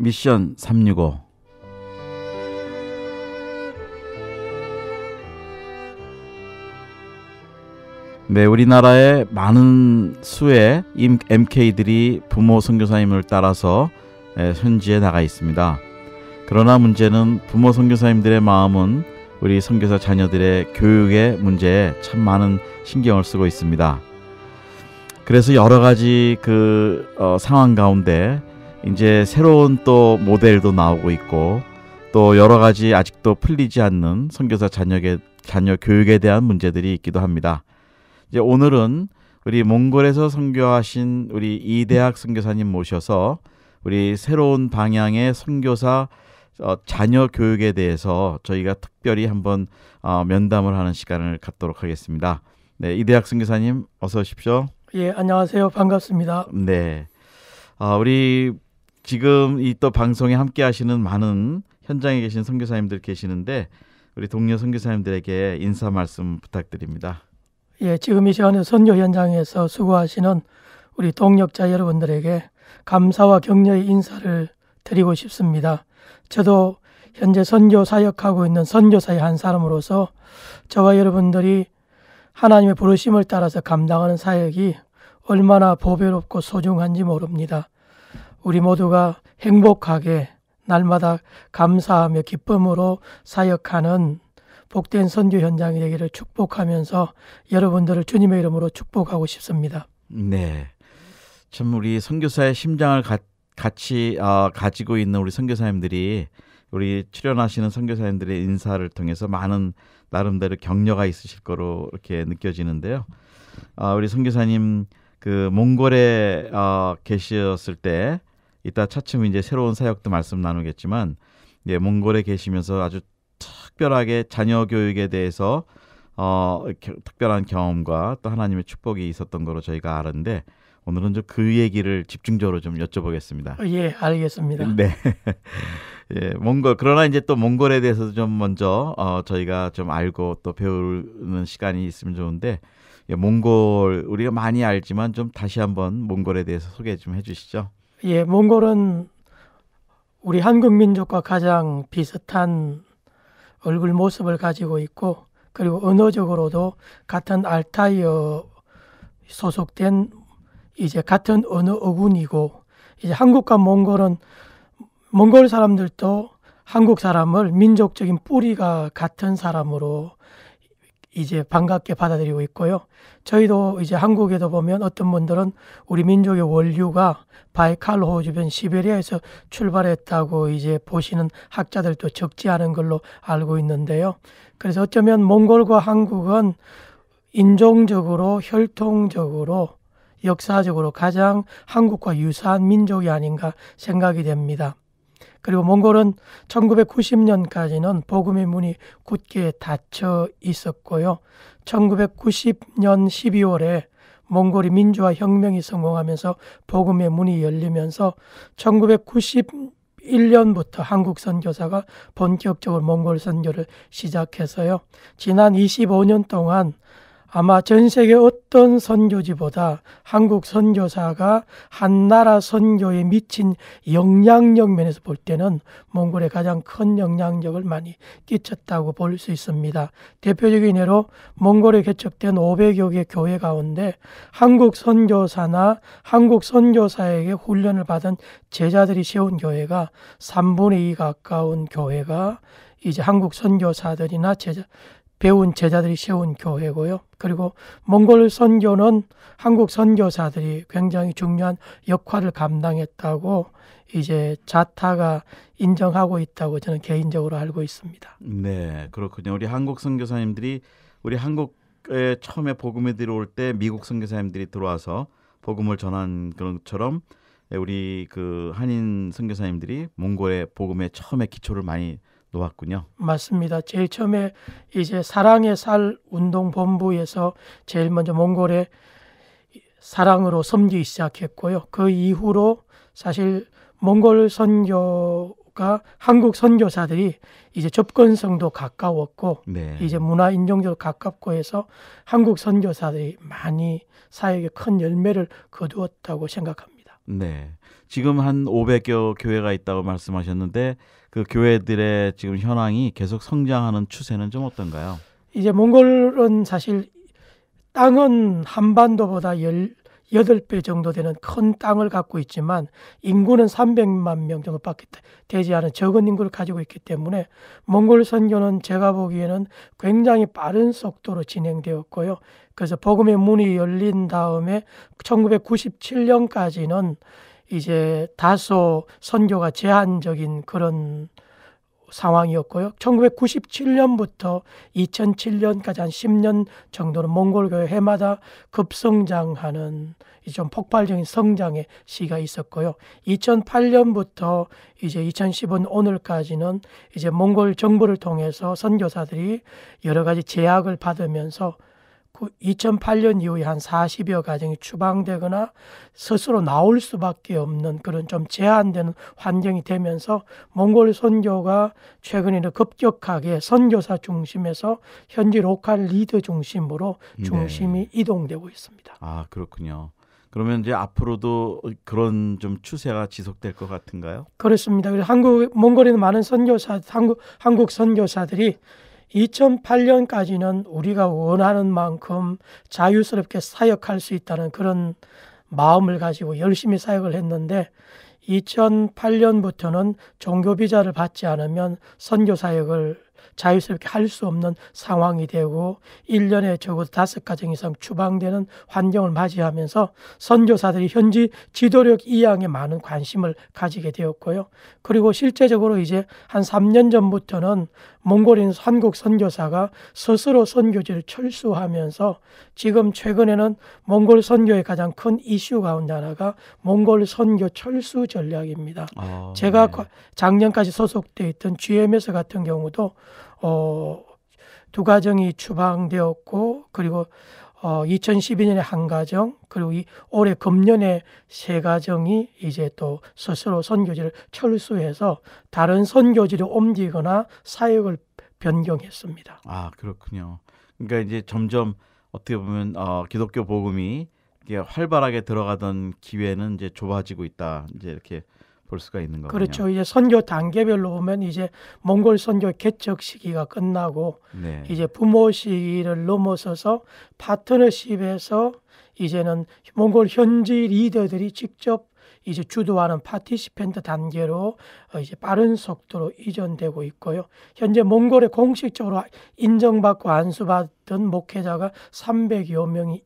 미션 365. 네, 우리나라의 많은 수의 MK들이 부모 선교사님을 따라서 현지에 나가 있습니다. 그러나 문제는 부모 선교사님들의 마음은 우리 선교사 자녀들의 교육의 문제에 참 많은 신경을 쓰고 있습니다. 그래서 여러 가지 상황 가운데 이제 새로운 또 모델도 나오고 있고, 또 여러 가지 아직도 풀리지 않는 선교사 자녀 교육에 대한 문제들이 있기도 합니다. 이제 오늘은 우리 몽골에서 선교하신 우리 이대학 선교사님 모셔서 우리 새로운 방향의 선교사 자녀 교육에 대해서 저희가 특별히 한번 면담을 하는 시간을 갖도록 하겠습니다. 네, 이대학 선교사님 어서 오십시오. 예, 안녕하세요. 반갑습니다. 네, 우리 지금 이 또 방송에 함께 하시는 많은 현장에 계신 선교사님들 계시는데 우리 동료 선교사님들에게 인사 말씀 부탁드립니다. 예, 지금 이 시간에 선교 현장에서 수고하시는 우리 동역자 여러분들에게 감사와 격려의 인사를 드리고 싶습니다. 저도 현재 선교 사역하고 있는 선교사의 한 사람으로서 저와 여러분들이 하나님의 부르심을 따라서 감당하는 사역이 얼마나 보배롭고 소중한지 모릅니다. 우리 모두가 행복하게 날마다 감사하며 기쁨으로 사역하는 복된 선교 현장이 되기를 축복하면서 여러분들을 주님의 이름으로 축복하고 싶습니다. 네, 참 우리 선교사의 심장을 같이 가지고 있는 우리 선교사님들이 우리 출연하시는 선교사님들의 인사를 통해서 많은 나름대로 격려가 있으실 거로 이렇게 느껴지는데요. 우리 선교사님 몽골에 계셨을 때 이따 차츰 이제 새로운 사역도 말씀 나누겠지만, 예, 몽골에 계시면서 아주 특별하게 자녀 교육에 대해서 특별한 경험과 또 하나님의 축복이 있었던 거로 저희가 아는데 오늘은 좀 그 얘기를 집중적으로 좀 여쭤보겠습니다. 예, 알겠습니다. 네. 예, 그러나 이제 또 몽골에 대해서도 좀 먼저 저희가 좀 알고 또 배우는 시간이 있으면 좋은데, 예, 몽골 우리가 많이 알지만 좀 다시 한번 몽골에 대해서 소개 좀 해주시죠. 예, 몽골은 우리 한국 민족과 가장 비슷한 얼굴 모습을 가지고 있고, 그리고 언어적으로도 같은 알타이어 소속된 이제 같은 언어 어군이고, 이제 한국과 몽골은 몽골 사람들도 한국 사람을 민족적인 뿌리가 같은 사람으로 이제 반갑게 받아들이고 있고요. 저희도 이제 한국에도 보면 어떤 분들은 우리 민족의 원류가 바이칼호 주변 시베리아에서 출발했다고 이제 보시는 학자들도 적지 않은 걸로 알고 있는데요. 그래서 어쩌면 몽골과 한국은 인종적으로, 혈통적으로, 역사적으로 가장 한국과 유사한 민족이 아닌가 생각이 됩니다. 그리고 몽골은 1990년까지는 복음의 문이 굳게 닫혀 있었고요. 1990년 12월에 몽골이 민주화 혁명이 성공하면서 복음의 문이 열리면서 1991년부터 한국 선교사가 본격적으로 몽골 선교를 시작해서요. 지난 25년 동안 아마 전 세계 어떤 선교지보다 한국 선교사가 한 나라 선교에 미친 영향력 면에서 볼 때는 몽골에 가장 큰 영향력을 많이 끼쳤다고 볼 수 있습니다. 대표적인 예로 몽골에 개척된 500여 개 교회 가운데 한국 선교사나 한국 선교사에게 훈련을 받은 제자들이 세운 교회가 3분의 2 가까운 교회가 이제 한국 선교사들이나 배운 제자들이 세운 교회고요. 그리고 몽골 선교는 한국 선교사들이 굉장히 중요한 역할을 감당했다고 이제 자타가 인정하고 있다고 저는 개인적으로 알고 있습니다. 네, 그렇군요. 우리 한국 선교사님들이 우리 한국에 처음에 복음이 들어올 때 미국 선교사님들이 들어와서 복음을 전한 그런 것처럼 우리 한인 선교사님들이 몽골의 복음에 처음에 기초를 많이 놓았군요. 맞습니다. 제일 처음에 이제 사랑의 살 운동본부에서 제일 먼저 몽골에 사랑으로 섬기기 시작했고요. 그 이후로 사실 몽골 선교가 한국 선교사들이 이제 접근성도 가까웠고, 네, 이제 문화 인종적으로 가깝고 해서 한국 선교사들이 많이 사역에 큰 열매를 거두었다고 생각합니다. 네. 지금 한 500여 교회가 있다고 말씀하셨는데 그 교회들의 지금 현황이 계속 성장하는 추세는 좀 어떤가요? 이제 몽골은 사실 땅은 한반도보다 18배 정도 되는 큰 땅을 갖고 있지만 인구는 300만 명 정도밖에 되지 않은 적은 인구를 가지고 있기 때문에 몽골 선교는 제가 보기에는 굉장히 빠른 속도로 진행되었고요. 그래서 복음의 문이 열린 다음에 1997년까지는 이제 다소 선교가 제한적인 그런 상황이었고요. 1997년부터 2007년까지 한 10년 정도는 몽골교회 해마다 급성장하는 좀 폭발적인 성장의 시기가 있었고요. 2008년부터 이제 2015년 오늘까지는 이제 몽골 정부를 통해서 선교사들이 여러 가지 제약을 받으면서 2008년 이후에 한 40여 가정이 추방되거나 스스로 나올 수밖에 없는 그런 좀 제한되는 환경이 되면서 몽골 선교가 최근에는 급격하게 선교사 중심에서 현지 로컬 리더 중심으로 중심이 이동되고 있습니다. 아, 그렇군요. 그러면 이제 앞으로도 그런 좀 추세가 지속될 것 같은가요? 그렇습니다. 그래서 몽골에 있는 많은 한국 선교사들이 2008년까지는 우리가 원하는 만큼 자유스럽게 사역할 수 있다는 그런 마음을 가지고 열심히 사역을 했는데 2008년부터는 종교 비자를 받지 않으면 선교 사역을 자유스럽게 할 수 없는 상황이 되고 1년에 적어도 5가정 이상 추방되는 환경을 맞이하면서 선교사들이 현지 지도력 이양에 많은 관심을 가지게 되었고요. 그리고 실제적으로 이제 한 3년 전부터는 몽골인 한국 선교사가 스스로 선교지를 철수하면서 지금 최근에는 몽골 선교의 가장 큰 이슈 가운데 하나가 몽골 선교 철수 전략입니다. 제가 작년까지 소속돼 있던 GMS 같은 경우도 2가정이 추방되었고 그리고 2012년에 1가정 그리고 올해 금년에 3가정이 이제 또 스스로 선교지를 철수해서 다른 선교지로 옮기거나 사역을 변경했습니다. 아, 그렇군요. 그러니까 이제 점점 어떻게 보면 기독교 복음이 이게 활발하게 들어가던 기회는 이제 좁아지고 있다. 이제 이렇게 볼 수가 있는 거군요. 그렇죠. 이제 선교 단계별로 보면 이제 몽골 선교 개척 시기가 끝나고 이제 부모 시기를 넘어서서 파트너십에서 이제는 몽골 현지 리더들이 직접 이제 주도하는 파티시펜트 단계로 이제 빠른 속도로 이전되고 있고요. 현재 몽골에 공식적으로 인정받고 안수받은 목회자가 300여 명이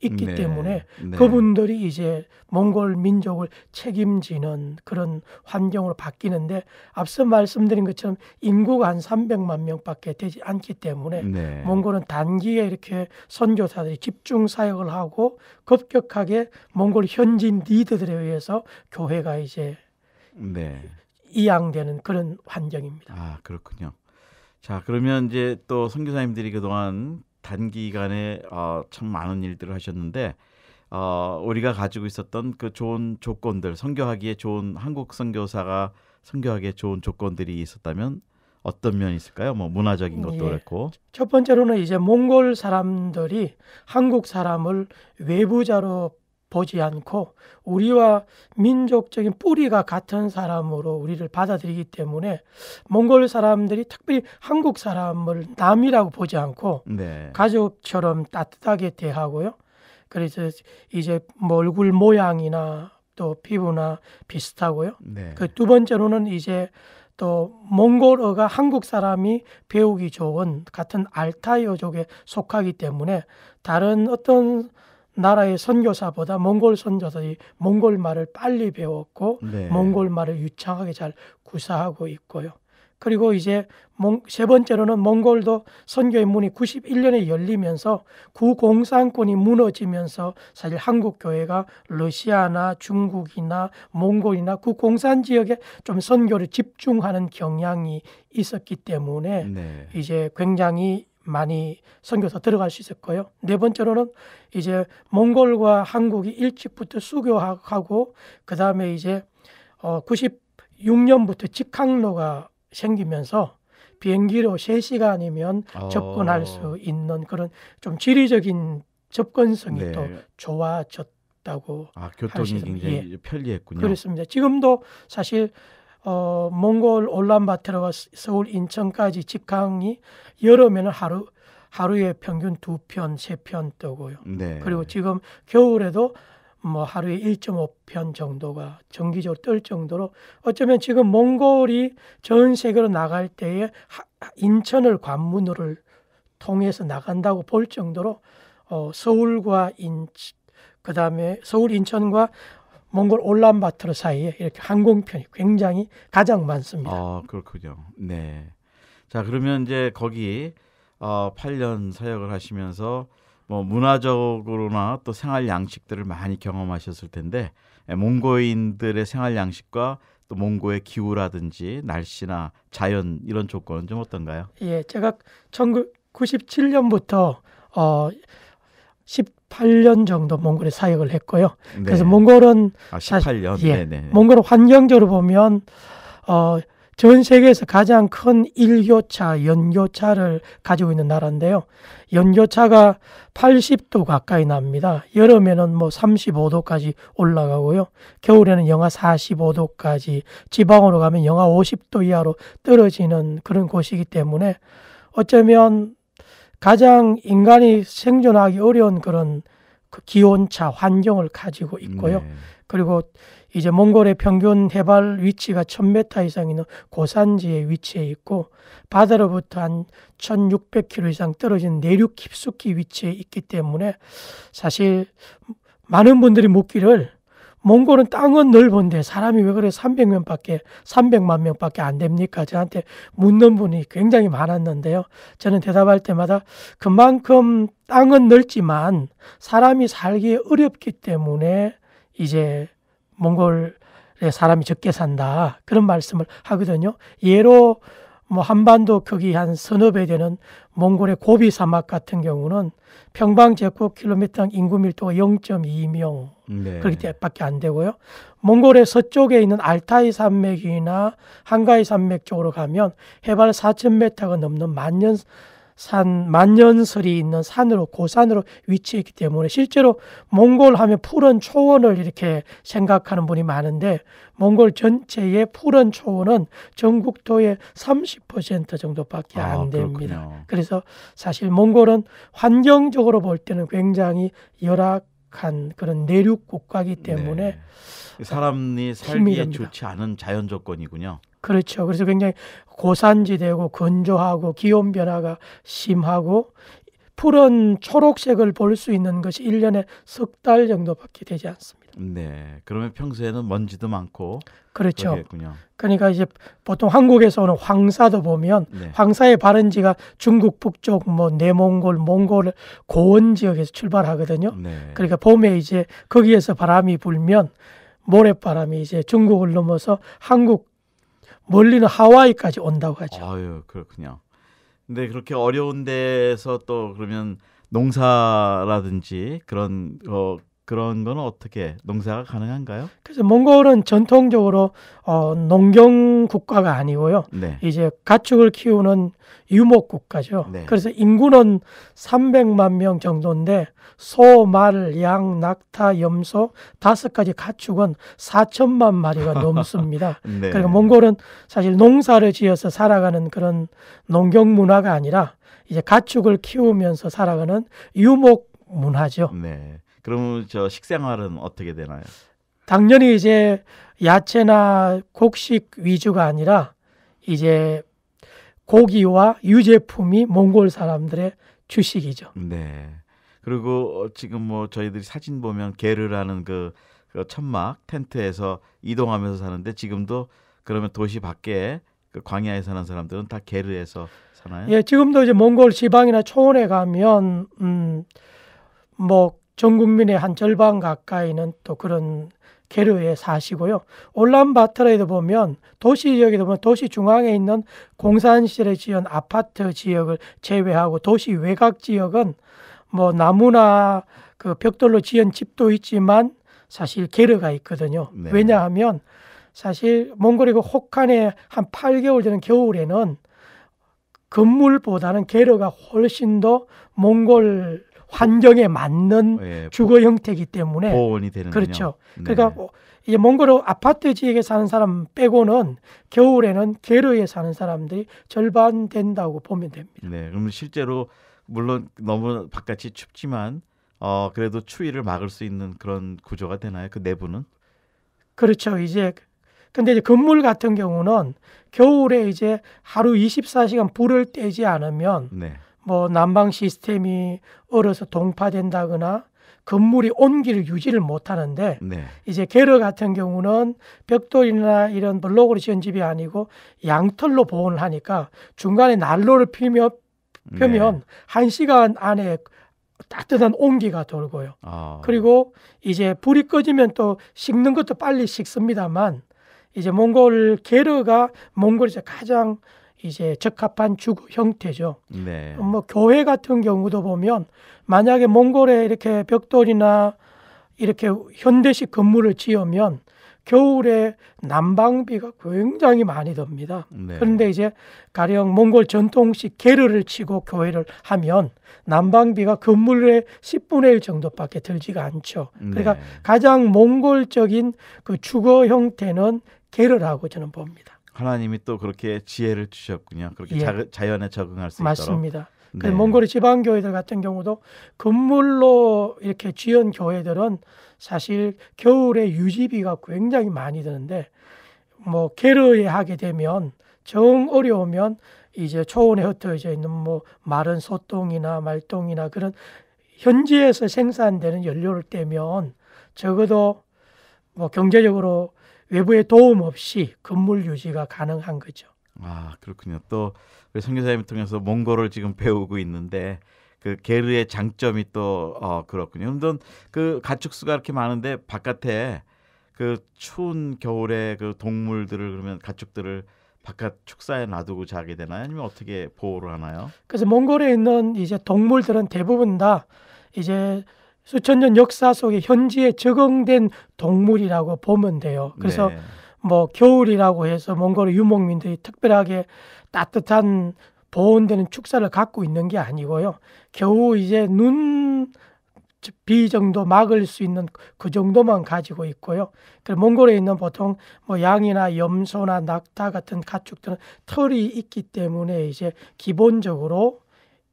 있기 때문에 그분들이 이제 몽골 민족을 책임지는 그런 환경으로 바뀌는데 앞서 말씀드린 것처럼 인구가 한 300만 명밖에 되지 않기 때문에 몽골은 단기에 이렇게 선교사들이 집중 사역을 하고 급격하게 몽골 현지 리더들에 의해서 교회가 이제 이양되는 그런 환경입니다. 아, 그렇군요. 자, 그러면 이제 또 선교사님들이 그동안 단기간에 참 많은 일들을 하셨는데 우리가 가지고 있었던 그 좋은 조건들, 선교하기에 좋은 한국 선교사가 선교하기에 좋은 조건들이 있었다면 어떤 면이 있을까요? 뭐 문화적인 것도 그렇고. 첫 번째로는 이제 몽골 사람들이 한국 사람을 외부자로 보지 않고 우리와 민족적인 뿌리가 같은 사람으로 우리를 받아들이기 때문에 몽골 사람들이 특별히 한국 사람을 남이라고 보지 않고 가족처럼 따뜻하게 대하고요. 그래서 이제 뭐 얼굴 모양이나 또 피부나 비슷하고요. 그 두 번째로는 이제 또 몽골어가 한국 사람이 배우기 좋은 같은 알타이어족에 속하기 때문에 다른 어떤 나라의 선교사보다 몽골 선교사들이 몽골 말을 빨리 배웠고 몽골 말을 유창하게 잘 구사하고 있고요. 그리고 이제 세 번째로는 몽골도 선교의 문이 91년에 열리면서 구공산권이 무너지면서 사실 한국 교회가 러시아나 중국이나 몽골이나 구공산 지역에 좀 선교를 집중하는 경향이 있었기 때문에 이제 굉장히 많이 선교사 들어갈 수 있었고요. 네 번째로는 이제 몽골과 한국이 일찍부터 수교하고 그 다음에 이제 96년부터 직항로가 생기면서 비행기로 3시간이면 접근할 수 있는 그런 좀 지리적인 접근성이 또 좋아졌던 있었다고 교통이 할 수 있습니다. 굉장히 편리했군요. 그렇습니다. 지금도 사실 몽골 울란바토르와 서울 인천까지 직항이 여름에는 하루에 평균 2편, 3편 뜨고요. 네. 그리고 지금 겨울에도 뭐 하루에 1.5편 정도가 정기적으로 뜰 정도로 어쩌면 지금 몽골이 전 세계로 나갈 때에 인천을 관문을 통해서 나간다고 볼 정도로 서울과 그다음에 서울 인천과 몽골 울란바토르 사이에 이렇게 항공편이 굉장히 가장 많습니다. 그렇군요. 네. 자, 그러면 이제 거기 8년 사역을 하시면서 뭐 문화적으로나 또 생활 양식들을 많이 경험하셨을 텐데 몽고인들의 생활 양식과 또 몽고의 기후라든지 날씨나 자연 이런 조건은 좀 어떤가요? 예, 제가 1997년부터 18년 정도 몽골에 사역을 했고요. 네. 그래서 몽골은 18년. 예, 네네. 몽골은 환경적으로 보면 전 세계에서 가장 큰 일교차, 연교차를 가지고 있는 나라인데요. 연교차가 80도 가까이 납니다. 여름에는 뭐 35도까지 올라가고요. 겨울에는 영하 45도까지, 지방으로 가면 영하 50도 이하로 떨어지는 그런 곳이기 때문에 어쩌면 가장 인간이 생존하기 어려운 그런 그 기온차, 환경을 가지고 있고요. 네. 그리고 이제 몽골의 평균 해발 위치가 1000m 이상 있는 고산지에 위치해 있고 바다로부터 한 1600km 이상 떨어진 내륙 깊숙이 위치해 있기 때문에 사실 많은 분들이 묻기를 몽골은 땅은 넓은데 사람이 왜 그래 300만 명밖에 안 됩니까? 저한테 묻는 분이 굉장히 많았는데요. 저는 대답할 때마다 그만큼 땅은 넓지만 사람이 살기 어렵기 때문에 이제 몽골에 사람이 적게 산다. 그런 말씀을 하거든요. 예로 뭐 한반도 크기 한 서너 배 되는 몽골의 고비 사막 같은 경우는 평방 제곱킬로미터 인구 밀도가 0.2명 네. 그렇기 때문에 안 되고요. 몽골의 서쪽에 있는 알타이 산맥이나 한가이 산맥 쪽으로 가면 해발 4,000m가 넘는 만년설이 있는 산으로 고산으로 위치했기 때문에 실제로 몽골 하면 푸른 초원을 이렇게 생각하는 분이 많은데 몽골 전체의 푸른 초원은 전국토의 30% 정도밖에 안 됩니다. 그렇군요. 그래서 사실 몽골은 환경적으로 볼 때는 굉장히 열악한 그런 내륙 국가이기 때문에 네. 사람이 살기에 좋지 않은 자연 조건이군요. 그렇죠. 그래서 굉장히 고산지대고 건조하고 기온 변화가 심하고 푸른 초록색을 볼 수 있는 것이 1년에 석 달 정도밖에 되지 않습니다. 네. 그러면 평소에는 먼지도 많고 그렇죠. 그렇겠군요. 그러니까 이제 보통 한국에서 오는 황사도 보면 네. 황사의 발원지가 중국 북쪽 뭐 내몽골, 몽골 고원 지역에서 출발하거든요. 네. 그러니까 봄에 이제 거기에서 바람이 불면 모래바람이 이제 중국을 넘어서 한국 멀리는 하와이까지 온다고 하죠. 아유, 그렇군요. 근데 그렇게 어려운 데서 또 그러면 농사라든지 그런 거는 어떻게 농사가 가능한가요? 그래서 몽골은 전통적으로 농경 국가가 아니고요. 네. 이제 가축을 키우는 유목 국가죠. 네. 그래서 인구는 300만 명 정도인데 소, 말, 양, 낙타, 염소 5가지 가축은 4천만 마리가 넘습니다. 네. 그러니까 몽골은 사실 농사를 지어서 살아가는 그런 농경 문화가 아니라 이제 가축을 키우면서 살아가는 유목 문화죠. 네. 그럼 저 식생활은 어떻게 되나요? 당연히 이제 야채나 곡식 위주가 아니라 이제 고기와 유제품이 몽골 사람들의 주식이죠. 네. 그리고 지금 뭐 저희들이 사진 보면 게르라는 그 천막 텐트에서 이동하면서 사는데 지금도 그러면 도시 밖에 그 광야에 사는 사람들은 다 게르에서 사나요? 예, 지금도 이제 몽골 지방이나 초원에 가면 뭐 전 국민의 한 절반 가까이는 또 그런 게르에 사시고요. 울란바토르에도 보면 도시 지역에도 보면 도시 중앙에 있는 공산시절에 지은 아파트 지역을 제외하고 도시 외곽 지역은 뭐 나무나 그 벽돌로 지은 집도 있지만 사실 게르가 있거든요. 네. 왜냐하면 사실 몽골이 그 혹한에 한 8개월 되는 겨울에는 건물보다는 게르가 훨씬 더 몽골 환경에 맞는 예, 주거 형태이기 때문에 보온이 되는군요. 그렇죠. 네. 그러니까 이제 몽골 아파트 지역에 사는 사람 빼고는 겨울에는 게르에 사는 사람들이 절반 된다고 보면 됩니다. 네, 그럼 실제로 물론 너무 바깥이 춥지만 그래도 추위를 막을 수 있는 그런 구조가 되나요? 그 내부는? 그렇죠. 이제 근데 이제 건물 같은 경우는 겨울에 이제 하루 24시간 불을 떼지 않으면 네, 뭐 난방 시스템이 얼어서 동파된다거나 건물이 온기를 유지를 못 하는데 네, 이제 게르 같은 경우는 벽돌이나 이런 블록으로 지은 집이 아니고 양털로 보온을 하니까 중간에 난로를 펴면 네. 1시간 안에 따뜻한 온기가 돌고요. 그리고 이제 불이 꺼지면 또 식는 것도 빨리 식습니다만 이제 몽골 게르가 몽골에서 가장 이제 적합한 주거 형태죠. 네, 뭐 교회 같은 경우도 보면 만약에 몽골에 이렇게 벽돌이나 이렇게 현대식 건물을 지으면 겨울에 난방비가 굉장히 많이 듭니다. 네. 그런데 이제 가령 몽골 전통식 게르를 치고 교회를 하면 난방비가 건물의 10분의 1 정도밖에 들지가 않죠. 그러니까 네. 가장 몽골적인 그 주거 형태는 게르라고 저는 봅니다. 하나님이 또 그렇게 지혜를 주셨군요. 그렇게 예. 자연에 적응할 수 있도록. 맞습니다. 네. 그래서 몽골의 지방 교회들 같은 경우도 건물로 이렇게 지은 교회들은 사실 겨울에 유지비가 굉장히 많이 드는데 뭐 게르에 하게 되면 정 어려우면 이제 초원에 흩어져 있는 뭐 마른 소똥이나 말똥이나 그런 현지에서 생산되는 연료를 떼면 적어도 뭐 경제적으로 외부의 도움 없이 건물 유지가 가능한 거죠. 아, 그렇군요. 또 우리 선교사님 통해서 몽골을 지금 배우고 있는데 그 게르의 장점이 또 그렇군요. 아무튼 그 가축수가 이렇게 많은데 바깥에 그 추운 겨울에 그 동물들을 그러면 가축들을 바깥 축사에 놔두고 자게 되나요? 아니면 어떻게 보호를 하나요? 그래서 몽골에 있는 이제 동물들은 대부분 다 이제 수천 년 역사 속에 현지에 적응된 동물이라고 보면 돼요. 그래서 네. 뭐 겨울이라고 해서 몽골의 유목민들이 특별하게 따뜻한 보온되는 축사를 갖고 있는 게 아니고요. 겨우 이제 비 정도 막을 수 있는 그 정도만 가지고 있고요. 그래서 몽골에 있는 보통 뭐 양이나 염소나 낙타 같은 가축들은 털이 있기 때문에 이제 기본적으로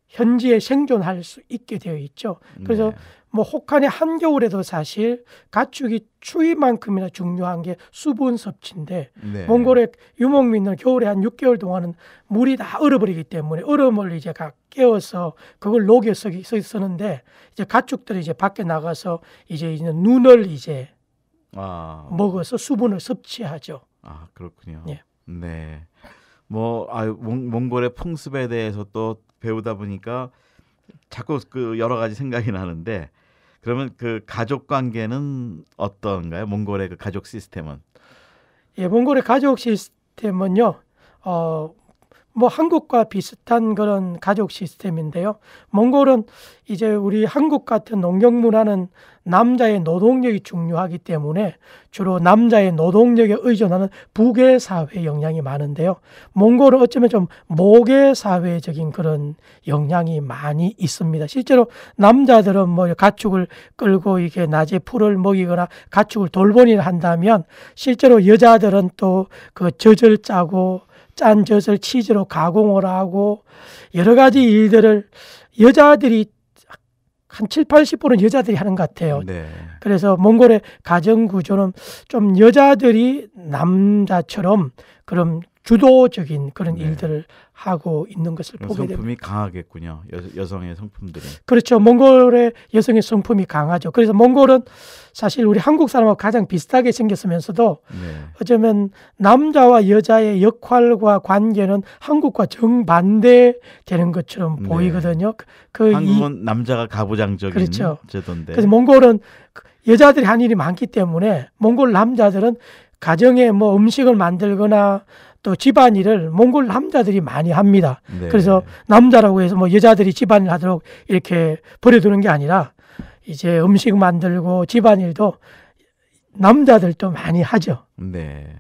현지에 생존할 수 있게 되어 있죠. 그래서 네. 뭐 혹한의 한겨울에도 사실 가축이 추위만큼이나 중요한 게 수분 섭취인데 네. 몽골의 유목민은 겨울에 한 6개월 동안은 물이 다 얼어버리기 때문에 얼음을 이제 깨워서 그걸 녹여 쓰는데 이제 가축들이 이제 밖에 나가서 이제 눈을 이제 먹어서 수분을 섭취하죠. 아, 그렇군요. 예. 네. 뭐 몽골의 풍습에 대해서 또 배우다 보니까 자꾸 그 여러 가지 생각이 나는데 그러면 그 가족 관계는 어떤가요? 몽골의 그 가족 시스템은? 예, 몽골의 가족 시스템은요. 뭐 한국과 비슷한 그런 가족 시스템인데요. 몽골은 이제 우리 한국 같은 농경 문화는 남자의 노동력이 중요하기 때문에 주로 남자의 노동력에 의존하는 부계 사회 영향이 많은데요. 몽골은 어쩌면 좀 모계 사회적인 그런 영향이 많이 있습니다. 실제로 남자들은 뭐 가축을 끌고 이게 낮에 풀을 먹이거나 가축을 돌보기를 한다면 실제로 여자들은 또 그 젖을 짜고 짠 젖을 치즈로 가공을 하고 여러 가지 일들을 여자들이 한 7, 80%는 여자들이 하는 것 같아요. 네. 그래서 몽골의 가정 구조는 좀 여자들이 남자처럼 그런 주도적인 그런 네. 일들을 하고 있는 것을 보게 됩니다. 성품이 강하겠군요. 여성의 성품들이. 그렇죠. 몽골의 여성의 성품이 강하죠. 그래서 몽골은 사실 우리 한국 사람하고 가장 비슷하게 생겼으면서도 네. 어쩌면 남자와 여자의 역할과 관계는 한국과 정반대되는 것처럼 네. 보이거든요. 한국은 남자가 가부장적인 그렇죠. 제도인데. 그래서 몽골은 여자들이 한 일이 많기 때문에 몽골 남자들은 가정에 뭐 음식을 만들거나 또 집안일을 몽골 남자들이 많이 합니다. 네. 그래서 남자라고 해서 뭐 여자들이 집안일 하도록 이렇게 버려두는 게 아니라 이제 음식 만들고 집안일도 남자들도 많이 하죠. 네.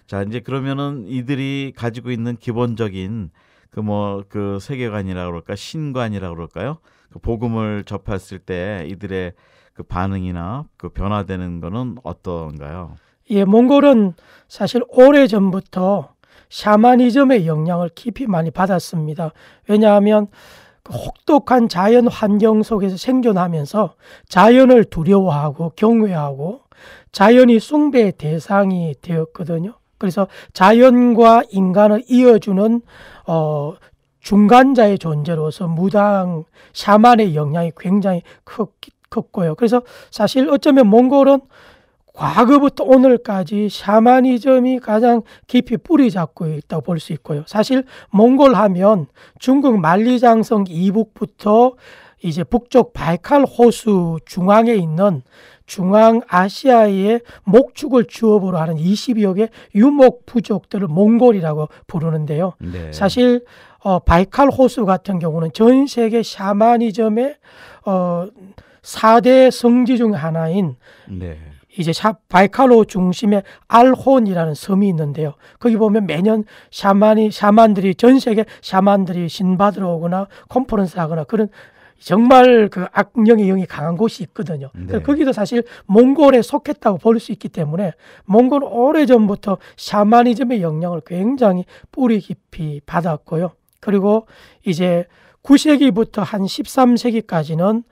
자, 이제 그러면은 이들이 가지고 있는 기본적인 그 세계관이라 그럴까, 신관이라 그럴까요? 그 복음을 접했을 때 이들의 그 반응이나 그 변화되는 거는 어떤가요? 예, 몽골은 사실 오래전부터 샤머니즘의 영향을 깊이 많이 받았습니다. 왜냐하면 그 혹독한 자연 환경 속에서 생존하면서 자연을 두려워하고 경외하고 자연이 숭배의 대상이 되었거든요. 그래서 자연과 인간을 이어주는 중간자의 존재로서 무당 샤만의 영향이 굉장히 컸고요. 그래서 사실 어쩌면 몽골은 과거부터 오늘까지 샤머니즘이 가장 깊이 뿌리 잡고 있다고 볼 수 있고요. 사실 몽골 하면 중국 만리장성 이북부터 이제 북쪽 바이칼 호수 중앙에 있는 중앙아시아의 목축을 주업으로 하는 20여 개 유목 부족들을 몽골이라고 부르는데요. 네. 사실 바이칼 호수 같은 경우는 전 세계 샤머니즘의 4대 성지 중 하나인 네. 이제 바이칼호 중심에 알혼이라는 섬이 있는데요. 거기 보면 매년 샤만들이 전 세계 샤만들이 신받으러 오거나 컨퍼런스 하거나 그런 정말 그 악령의 영이 강한 곳이 있거든요. 네. 거기도 사실 몽골에 속했다고 볼 수 있기 때문에 몽골은 오래전부터 샤머니즘의 영향을 굉장히 뿌리 깊이 받았고요. 그리고 이제 9세기부터 한 13세기까지는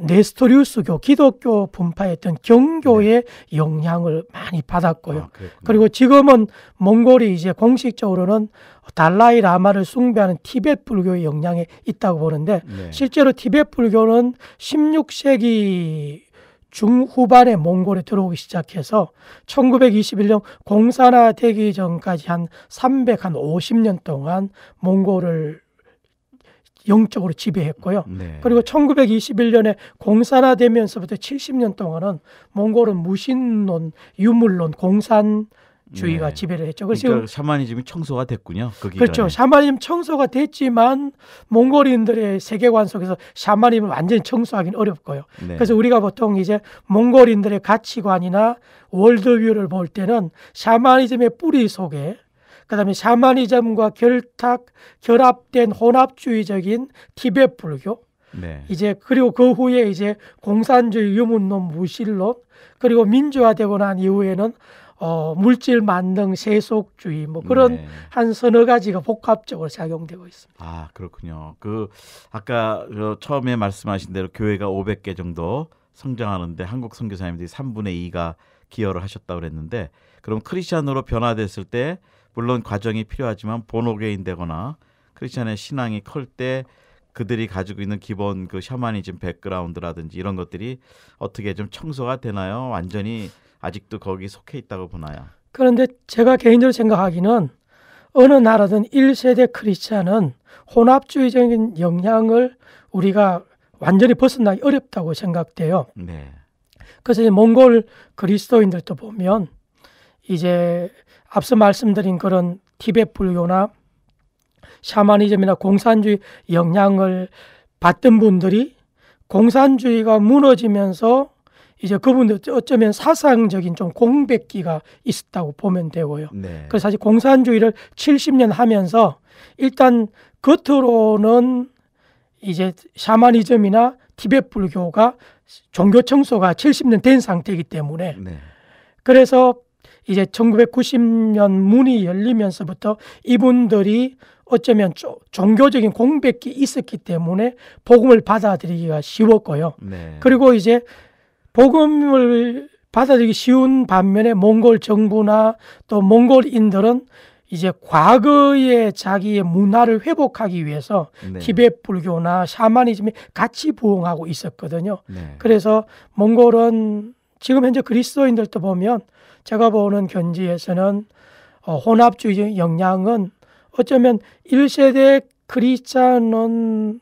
네스토리우스교, 기독교 분파였던 경교의 영향을 많이 받았고요. 그리고 지금은 몽골이 이제 공식적으로는 달라이 라마를 숭배하는 티베트 불교의 영향이 있다고 보는데 네. 실제로 티베트 불교는 16세기 중후반에 몽골에 들어오기 시작해서 1921년 공산화 되기 전까지 한 350년 동안 몽골을 영적으로 지배했고요. 네. 그리고 1921년에 공산화되면서부터 70년 동안은 몽골은 무신론, 유물론, 공산주의가 네. 지배를 했죠. 그래서 그러니까 샤머니즘이 청소가 됐군요. 그 기간에. 그렇죠. 샤머니즘 청소가 됐지만 몽골인들의 세계관 속에서 샤머니즘을 완전히 청소하기는 어렵고요. 네. 그래서 우리가 보통 이제 몽골인들의 가치관이나 월드뷰를 볼 때는 샤머니즘의 뿌리 속에 그다음에 샤머니즘과 결합된 혼합주의적인 티베트 불교, 네. 이제 그리고 그 후에 이제 공산주의, 유물론, 무신론, 그리고 민주화되고 난 이후에는 물질 만능, 세속주의 뭐 그런 네. 한 서너 가지가 복합적으로 작용되고 있습니다. 아, 그렇군요. 그 아까 처음에 말씀하신 대로 교회가 500개 정도 성장하는데 한국 선교사님들이 3분의 2가 기여를 하셨다고 그랬는데 그럼 크리스찬으로 변화됐을 때 물론 과정이 필요하지만 본호교인 되거나 크리스찬의 신앙이 클 때 그들이 가지고 있는 기본 그 샤머니즘 백그라운드라든지 이런 것들이 어떻게 좀 청소가 되나요? 완전히 아직도 거기 속해 있다고 보나요? 그런데 제가 개인적으로 생각하기는 어느 나라든 1세대 크리스찬은 혼합주의적인 영향을 우리가 완전히 벗어나기 어렵다고 생각돼요. 네. 그래서 이제 몽골 그리스도인들도 보면 이제 앞서 말씀드린 그런 티베트 불교나 샤머니즘이나 공산주의 영향을 받던 분들이 공산주의가 무너지면서 이제 그분들 어쩌면 사상적인 좀 공백기가 있었다고 보면 되고요. 네. 그래서 사실 공산주의를 70년 하면서 일단 겉으로는 이제 샤머니즘이나 티베트 불교가 종교 청소가 70년 된 상태이기 때문에 네. 그래서 이제 1990년 문이 열리면서부터 이분들이 어쩌면 종교적인 공백이 있었기 때문에 복음을 받아들이기가 쉬웠고요. 네. 그리고 이제 복음을 받아들이기 쉬운 반면에 몽골 정부나 또 몽골인들은 이제 과거의 자기의 문화를 회복하기 위해서 네. 티베트 불교나 샤머니즘이 같이 부흥하고 있었거든요. 네. 그래서 몽골은 지금 현재 그리스도인들도 보면 제가 보는 견지에서는 혼합주의 영향은 어쩌면 1세대 크리스찬은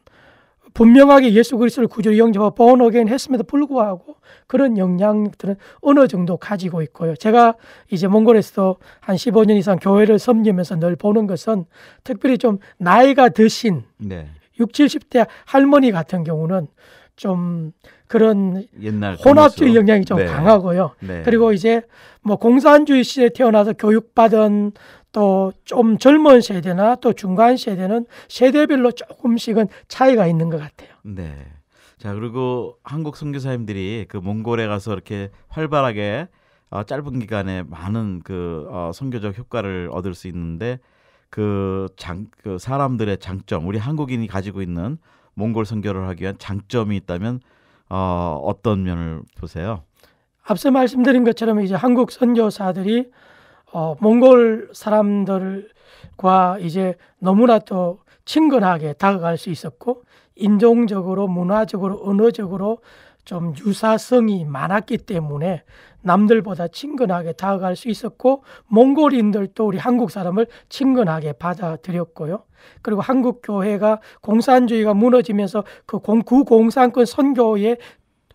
분명하게 예수 그리스도를 구주로 영접하고 born again 했음에도 불구하고 그런 영향들은 어느 정도 가지고 있고요. 제가 이제 몽골에서도 한 15년 이상 교회를 섬기면서 늘 보는 것은 특별히 좀 나이가 드신 네. 60, 70대 할머니 같은 경우는 좀 그런 옛날 혼합주의 영향이 좀 네. 강하고요. 네. 그리고 이제 뭐 공산주의 시대에 태어나서 교육받은 또 좀 젊은 세대나 또 중간 세대는 세대별로 조금씩은 차이가 있는 것 같아요. 네. 자, 그리고 한국 선교사님들이 그 몽골에 가서 이렇게 활발하게 짧은 기간에 많은 그 선교적 효과를 얻을 수 있는데 그 사람들의 장점, 우리 한국인이 가지고 있는 몽골 선교를 하기 위한 장점이 있다면 어떤 면을 보세요? 앞서 말씀드린 것처럼 이제 한국 선교사들이 몽골 사람들과 이제 너무나 또 친근하게 다가갈 수 있었고 인종적으로, 문화적으로, 언어적으로 좀 유사성이 많았기 때문에 남들보다 친근하게 다가갈 수 있었고 몽골인들도 우리 한국 사람을 친근하게 받아들였고요. 그리고 한국 교회가 공산주의가 무너지면서 그 구공산권 선교에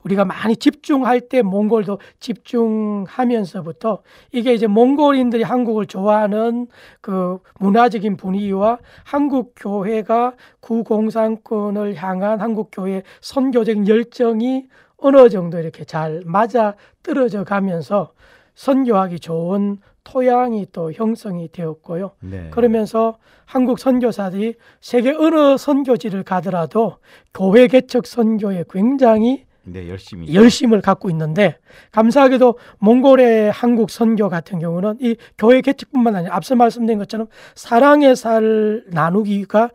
우리가 많이 집중할 때 몽골도 집중하면서부터 이게 이제 몽골인들이 한국을 좋아하는 그 문화적인 분위기와 한국 교회가 구공산권을 향한 한국 교회의 선교적인 열정이 어느 정도 이렇게 잘 맞아 떨어져 가면서 선교하기 좋은 토양이 또 형성이 되었고요. 네. 그러면서 한국 선교사들이 세계 어느 선교지를 가더라도 교회 개척 선교에 굉장히 네, 열심을 갖고 있는데 감사하게도 몽골의 한국 선교 같은 경우는 이 교회 개척뿐만 아니라 앞서 말씀드린 것처럼 사랑의 살 나누기가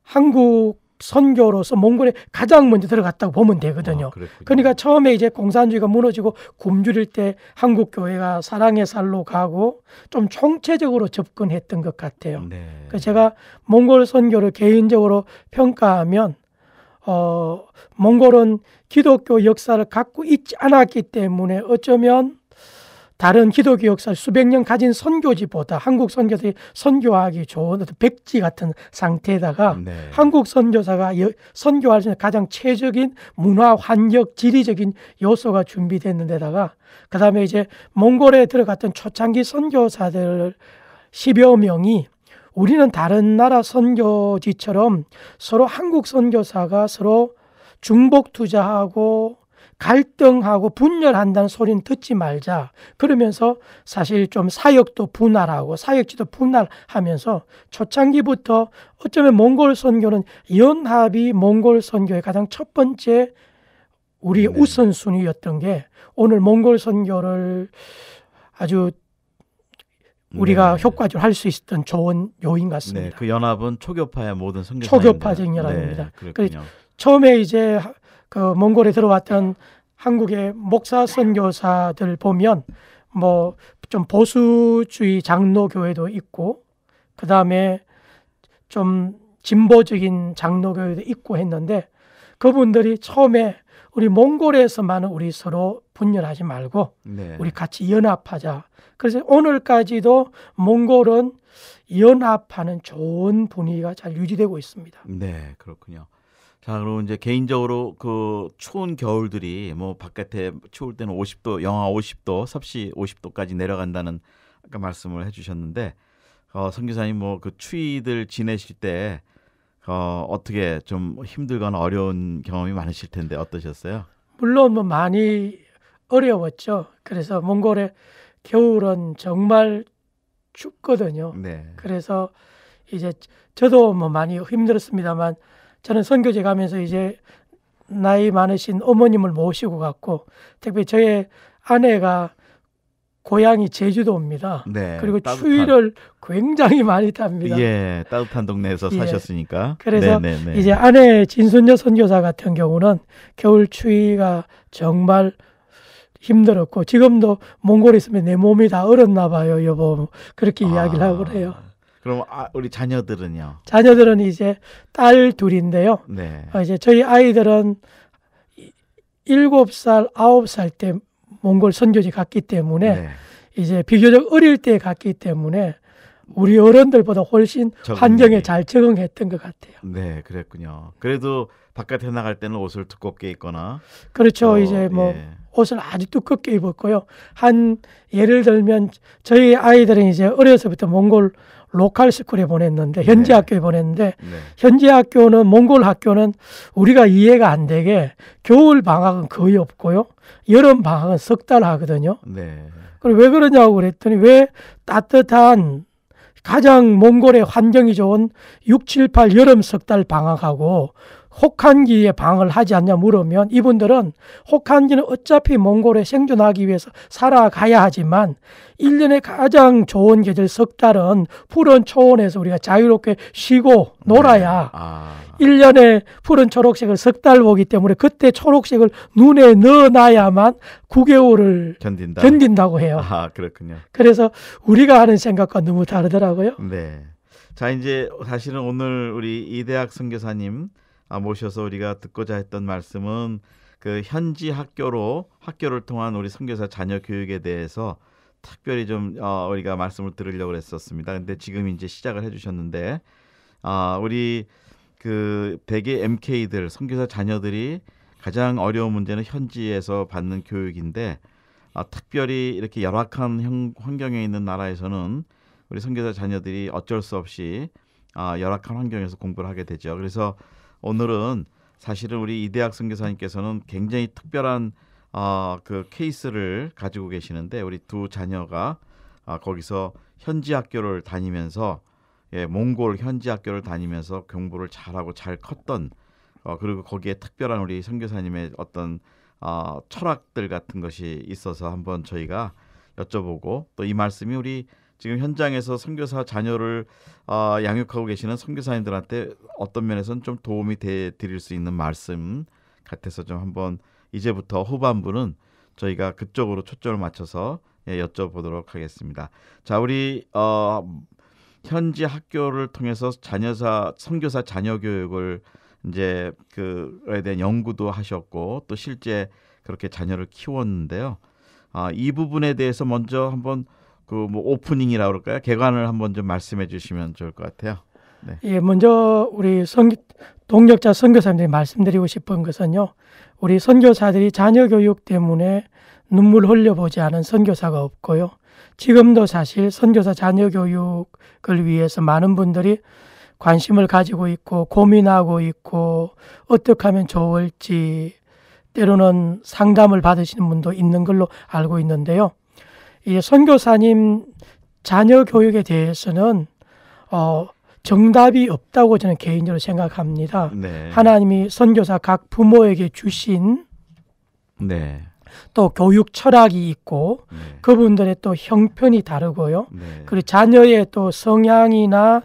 한국 선교로서 몽골에 가장 먼저 들어갔다고 보면 되거든요. 그러니까 처음에 이제 공산주의가 무너지고 굶주릴 때 한국 교회가 사랑의 살로 가고 좀 총체적으로 접근했던 것 같아요. 네. 그래서 제가 몽골 선교를 개인적으로 평가하면 몽골은 기독교 역사를 갖고 있지 않았기 때문에 어쩌면 다른 기독교 역사를 수백 년 가진 선교지보다 한국 선교사들이 선교하기 좋은 어떤 백지 같은 상태에다가 네. 한국 선교사가 선교할 수 있는 가장 최적인 문화, 환경, 지리적인 요소가 준비됐는 데다가 그 다음에 이제 몽골에 들어갔던 초창기 선교사들 10여 명이 우리는 다른 나라 선교지처럼 서로 한국 선교사가 서로 중복 투자하고 갈등하고 분열한다는 소리는 듣지 말자. 그러면서 사실 좀 사역도 분할하고 사역지도 분할하면서 초창기부터 어쩌면 몽골 선교는 연합이 몽골 선교의 가장 첫 번째 우리 우선순위였던 게 오늘 몽골 선교를 아주 우리가 효과적으로 할 수 있었던 좋은 요인 같습니다. 네, 그 연합은 초교파의 모든 선교사입니다. 초교파적 연합입니다. 그렇군요. 처음에 이제 그 몽골에 들어왔던 한국의 목사 선교사들 보면 뭐 좀 보수주의 장로교회도 있고 그 다음에 좀 진보적인 장로교회도 있고 했는데 그분들이 처음에 우리 몽골에서만은 우리 서로 분열하지 말고 우리 같이 연합하자. 그래서 오늘까지도 몽골은 연합하는 좋은 분위기가 잘 유지되고 있습니다. 네, 그렇군요. 자, 그럼 이제 개인적으로 그 추운 겨울들이 뭐 바깥에 추울 때는 50도, 영하 50도, 섭씨 50도까지 내려간다는 아까 말씀을 해주셨는데 선교사님 뭐 그 추위들 지내실 때 어떻게 좀 힘들거나 어려운 경험이 많으실 텐데 어떠셨어요? 물론 뭐 많이 어려웠죠. 그래서 몽골의 겨울은 정말 춥거든요. 네. 그래서 이제 저도 뭐 많이 힘들었습니다만 저는 선교제 가면서 이제 나이 많으신 어머님을 모시고 갔고 특히 저의 아내가 고향이 제주도입니다. 네, 그리고 추위를 굉장히 많이 탑니다. 예, 따뜻한 동네에서 사셨으니까. 그래서 이제 아내 진순녀 선교사 같은 경우는 겨울 추위가 정말 힘들었고 지금도 몽골에 있으면 내 몸이 다 얼었나 봐요, 여보. 그렇게 이야기를 하고 그래요. 그럼 우리 자녀들은요? 자녀들은 이제 딸 둘인데요. 네. 이제 저희 아이들은 7살, 9살 때 몽골 선교지 갔기 때문에 이제 비교적 어릴 때 갔기 때문에 우리 어른들보다 훨씬 환경에 잘 적응했던 것 같아요. 네, 그랬군요. 그래도 바깥에 나갈 때는 옷을 두껍게 입거나. 그렇죠. 이제 뭐 옷을 아주 두껍게 입었고요. 예를 들면 저희 아이들은 이제 어려서부터 몽골 로컬 스쿨에 보냈는데 현지 학교에 보냈는데 현지 학교는 몽골 학교는 우리가 이해가 안 되게 겨울 방학은 거의 없고요. 여름 방학은 석 달 하거든요. 그리고 왜 그러냐고 그랬더니 왜 따뜻한 가장 몽골의 환경이 좋은 6, 7, 8 여름 석 달 방학하고 혹한기에 방학을 하지 않냐 물으면 이분들은 혹한기는 어차피 몽골에 생존하기 위해서 살아가야 하지만 1년에 가장 좋은 계절 석 달은 푸른 초원에서 우리가 자유롭게 쉬고 놀아야 1년에 푸른 초록색을 석 달 보기 때문에 그때 초록색을 눈에 넣어놔야만 9개월을 견딘다고 해요. 그렇군요. 그래서 우리가 하는 생각과 너무 다르더라고요. 네. 자, 이제 사실은 오늘 우리 이대학 선교사님 모셔서 우리가 듣고자 했던 말씀은 그 현지 학교를 통한 우리 선교사 자녀 교육에 대해서 특별히 좀 우리가 말씀을 들으려고 했었습니다. 근데 지금 이제 시작을 해주셨는데 우리 그 대개 MK들 선교사 자녀들이 가장 어려운 문제는 현지에서 받는 교육인데 특별히 이렇게 열악한 환경에 있는 나라에서는 우리 선교사 자녀들이 어쩔 수 없이 열악한 환경에서 공부를 하게 되죠. 그래서 오늘은 사실은 우리 이대학 선교사님께서는 굉장히 특별한 그 케이스를 가지고 계시는데 우리 두 자녀가 거기서 현지 학교를 다니면서 몽골 현지 학교를 다니면서 공부를 잘하고 잘 컸던 그리고 거기에 특별한 우리 선교사님의 어떤 철학들 같은 것이 있어서 한번 저희가 여쭤보고 또 이 말씀이 우리 지금 현장에서 선교사 자녀를 양육하고 계시는 선교사님들한테 어떤 면에서는 좀 도움이 드릴 수 있는 말씀 같아서 좀 한번 이제부터 후반부는 저희가 그쪽으로 초점을 맞춰서 여쭤보도록 하겠습니다. 자, 우리 현지 학교를 통해서 선교사 자녀 교육을 이제 그에 대한 연구도 하셨고 또 실제 그렇게 자녀를 키웠는데요. 이 부분에 대해서 먼저 한번 오프닝이라고 그럴까요? 개관을 한번 좀 말씀해 주시면 좋을 것 같아요. 네. 예, 먼저 우리 동역자 선교사님들이 말씀드리고 싶은 것은요. 우리 선교사들이 자녀 교육 때문에 눈물 흘려보지 않은 선교사가 없고요. 지금도 사실 선교사 자녀 교육을 위해서 많은 분들이 관심을 가지고 있고 고민하고 있고 어떻게 하면 좋을지 때로는 상담을 받으시는 분도 있는 걸로 알고 있는데요. 이 선교사님 자녀 교육에 대해서는 정답이 없다고 저는 개인적으로 생각합니다. 네. 하나님이 선교사 각 부모에게 주신 네. 또 교육 철학이 있고 그분들의 또 형편이 다르고요. 그리고 자녀의 또 성향이나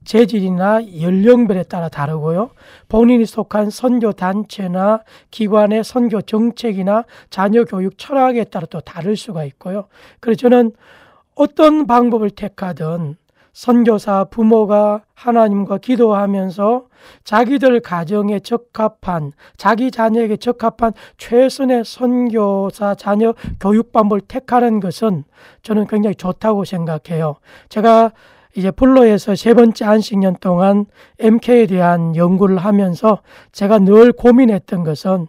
재질이나 연령별에 따라 다르고요. 본인이 속한 선교 단체나 기관의 선교 정책이나 자녀 교육 철학에 따라 또 다를 수가 있고요. 그래서 저는 어떤 방법을 택하든 선교사 부모가 하나님과 기도하면서 자기들 가정에 적합한 자기 자녀에게 적합한 최선의 선교사 자녀 교육 방법을 택하는 것은 저는 굉장히 좋다고 생각해요. 제가 이제 플로에서 3번째 안식년 동안 MK에 대한 연구를 하면서 제가 늘 고민했던 것은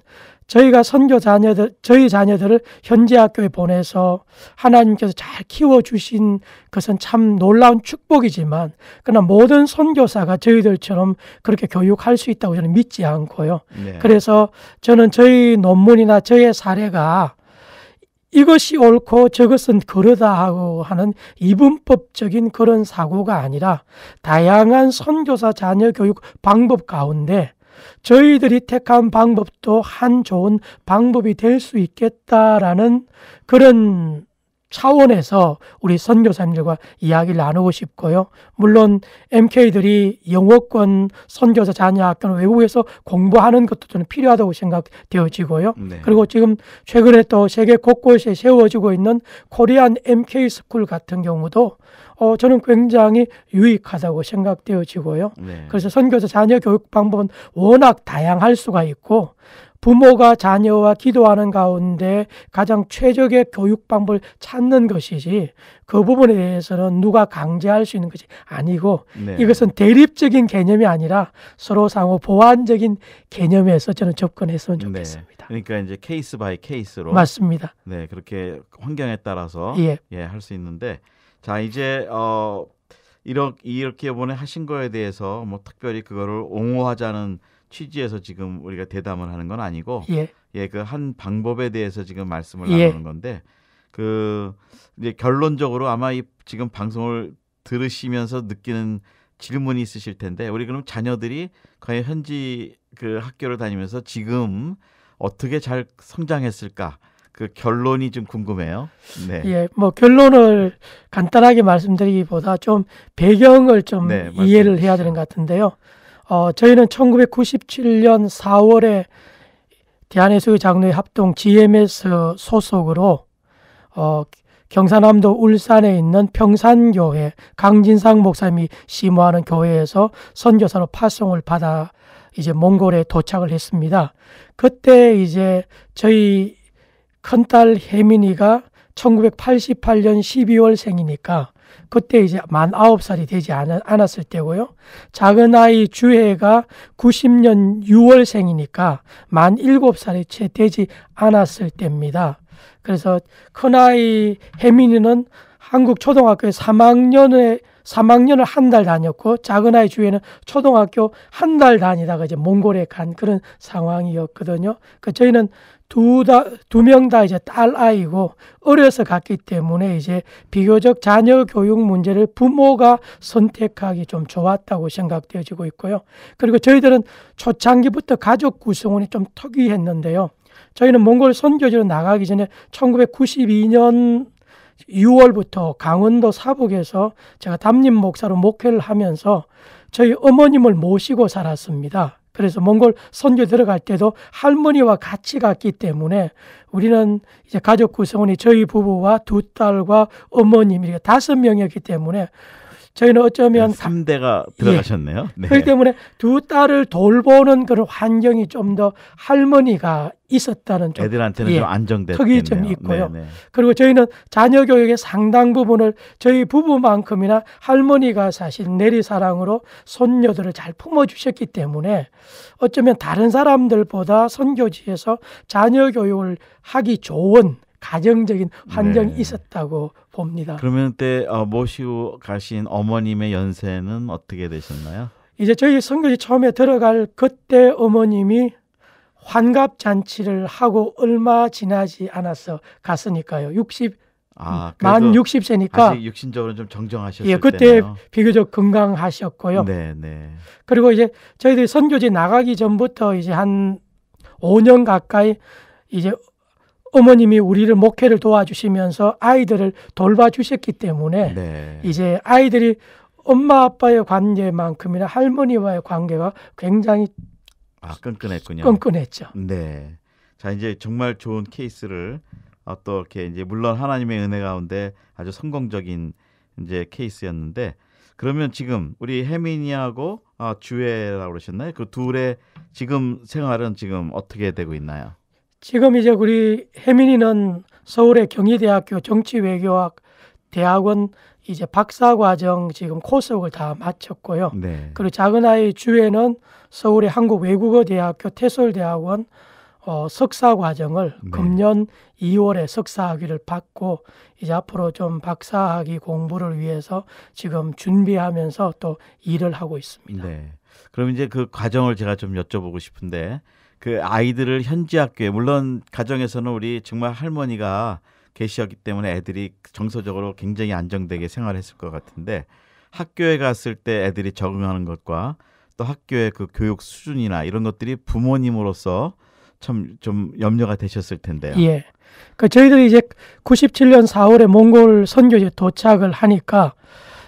저희 자녀들을 현지 학교에 보내서 하나님께서 잘 키워주신 것은 참 놀라운 축복이지만 그러나 모든 선교사가 저희들처럼 그렇게 교육할 수 있다고 저는 믿지 않고요. 네. 그래서 저는 저희 논문이나 저의 사례가 이것이 옳고 저것은 그러다 하고 하는 이분법적인 그런 사고가 아니라 다양한 선교사 자녀 교육 방법 가운데 저희들이 택한 방법도 한 좋은 방법이 될 수 있겠다라는 그런 차원에서 우리 선교사님들과 이야기를 나누고 싶고요. 물론 MK들이 영어권 선교사 자녀 학교는 외국에서 공부하는 것도 저는 필요하다고 생각되어지고요. 네. 그리고 지금 최근에 또 세계 곳곳에 세워지고 있는 코리안 MK 스쿨 같은 경우도 저는 굉장히 유익하다고 생각되어지고요. 네. 그래서 선교사 자녀 교육 방법은 워낙 다양할 수가 있고 부모가 자녀와 기도하는 가운데 가장 최적의 교육 방법을 찾는 것이지 그 부분에 대해서는 누가 강제할 수 있는 것이 아니고 네. 이것은 대립적인 개념이 아니라 서로 상호 보완적인 개념에서 저는 접근했으면 좋겠습니다. 그러니까 이제 케이스 바이 케이스로 맞습니다. 네, 그렇게 환경에 따라서 할 수 있는데 자 이제 이렇게 이번에 하신 거에 대해서 뭐 특별히 그거를 옹호하자는 취지에서 지금 우리가 대담을 하는 건 아니고 그 한 방법에 대해서 지금 말씀을 나누는 건데 그 이제 결론적으로 아마 이 지금 방송을 들으시면서 느끼는 질문이 있으실 텐데 우리 그럼 자녀들이 과연 현지 그 학교를 다니면서 지금 어떻게 잘 성장했을까? 그 결론이 좀 궁금해요. 네. 예, 뭐 결론을 간단하게 말씀드리기보다 좀 배경을 좀 네, 이해를 해야 되는 것 같은데요. 저희는 1997년 4월에 대한예수교 장로회 합동 GMS 소속으로 경상남도 울산에 있는 평산교회 강진상 목사님이 심호하는 교회에서 선교사로 파송을 받아 이제 몽골에 도착을 했습니다. 그때 이제 저희 큰딸 혜민이가 1988년 12월생이니까 그때 이제 만 9살이 되지 않았을 때고요. 작은 아이 주혜가 90년 6월생이니까 만 7살이 채 되지 않았을 때입니다. 그래서 큰아이 혜민이는 한국 초등학교에 3학년을 한 달 다녔고 작은아이 주혜는 초등학교 한 달 다니다가 이제 몽골에 간 그런 상황이었거든요. 저희는 두 명 다 이제 딸아이고 어려서 갔기 때문에 이제 비교적 자녀 교육 문제를 부모가 선택하기 좀 좋았다고 생각되어지고 있고요. 그리고 저희들은 초창기부터 가족 구성원이 좀 특이했는데요. 저희는 몽골 선교지로 나가기 전에 1992년 6월부터 강원도 사북에서 제가 담임 목사로 목회를 하면서 저희 어머님을 모시고 살았습니다. 그래서 몽골 선교 들어갈 때도 할머니와 같이 갔기 때문에 우리는 이제 가족 구성원이 저희 부부와 두 딸과 어머님 이렇게 5명이었기 때문에 저희는 어쩌면 3대가 들어가셨네요. 예. 네. 그렇기 때문에 두 딸을 돌보는 그런 환경이 좀 더 할머니가 있었다는 좀 애들한테는 좀 안정됐겠네요. 특이점이 있고요. 네네. 그리고 저희는 자녀 교육의 상당 부분을 저희 부부만큼이나 할머니가 사실 내리사랑으로 손녀들을 잘 품어주셨기 때문에 어쩌면 다른 사람들보다 선교지에서 자녀 교육을 하기 좋은 가정적인 환경이 네. 있었다고 봅니다. 그러면 그때 모시고 가신 어머님의 연세는 어떻게 되셨나요? 이제 저희 선교지 처음에 들어갈 그때 어머님이 환갑잔치를 하고 얼마 지나지 않아서 갔으니까요. 만 60세니까 아직 육신적으로 좀 정정하셨을 예, 그때 때네요. 비교적 건강하셨고요. 네. 그리고 이제 저희들이 선교지 나가기 전부터 이제 한 5년 가까이 이제 어머님이 우리를 목회를 도와주시면서 아이들을 돌봐주셨기 때문에 네. 이제 아이들이 엄마 아빠의 관계만큼이나 할머니와의 관계가 굉장히 끈끈했군요. 끈끈했죠. 네. 자, 이제 정말 좋은 케이스를 또 이렇게 이제 물론 하나님의 은혜 가운데 아주 성공적인 이제 케이스였는데 그러면 지금 우리 혜민이하고 주혜라고 그러셨나요? 그 둘의 지금 생활은 지금 어떻게 되고 있나요? 지금 이제 우리 혜민이는 서울의 경희대학교 정치외교학 대학원 이제 박사과정 지금 코스를 다 마쳤고요. 네. 그리고 작은아이 주혜는 서울의 한국외국어대학교 태솔대학원 석사과정을 네. 금년 2월에 석사학위를 받고 이제 앞으로 좀 박사학위 공부를 위해서 지금 준비하면서 또 일을 하고 있습니다. 네. 그럼 이제 그 과정을 제가 좀 여쭤보고 싶은데 그 아이들을 현지 학교에 물론 가정에서는 우리 정말 할머니가 계셨기 때문에 애들이 정서적으로 굉장히 안정되게 생활했을 것 같은데 학교에 갔을 때 애들이 적응하는 것과 또 학교의 그 교육 수준이나 이런 것들이 부모님으로서 참 좀 염려가 되셨을 텐데요. 예. 저희들이 이제 97년 4월에 몽골 선교지에 도착을 하니까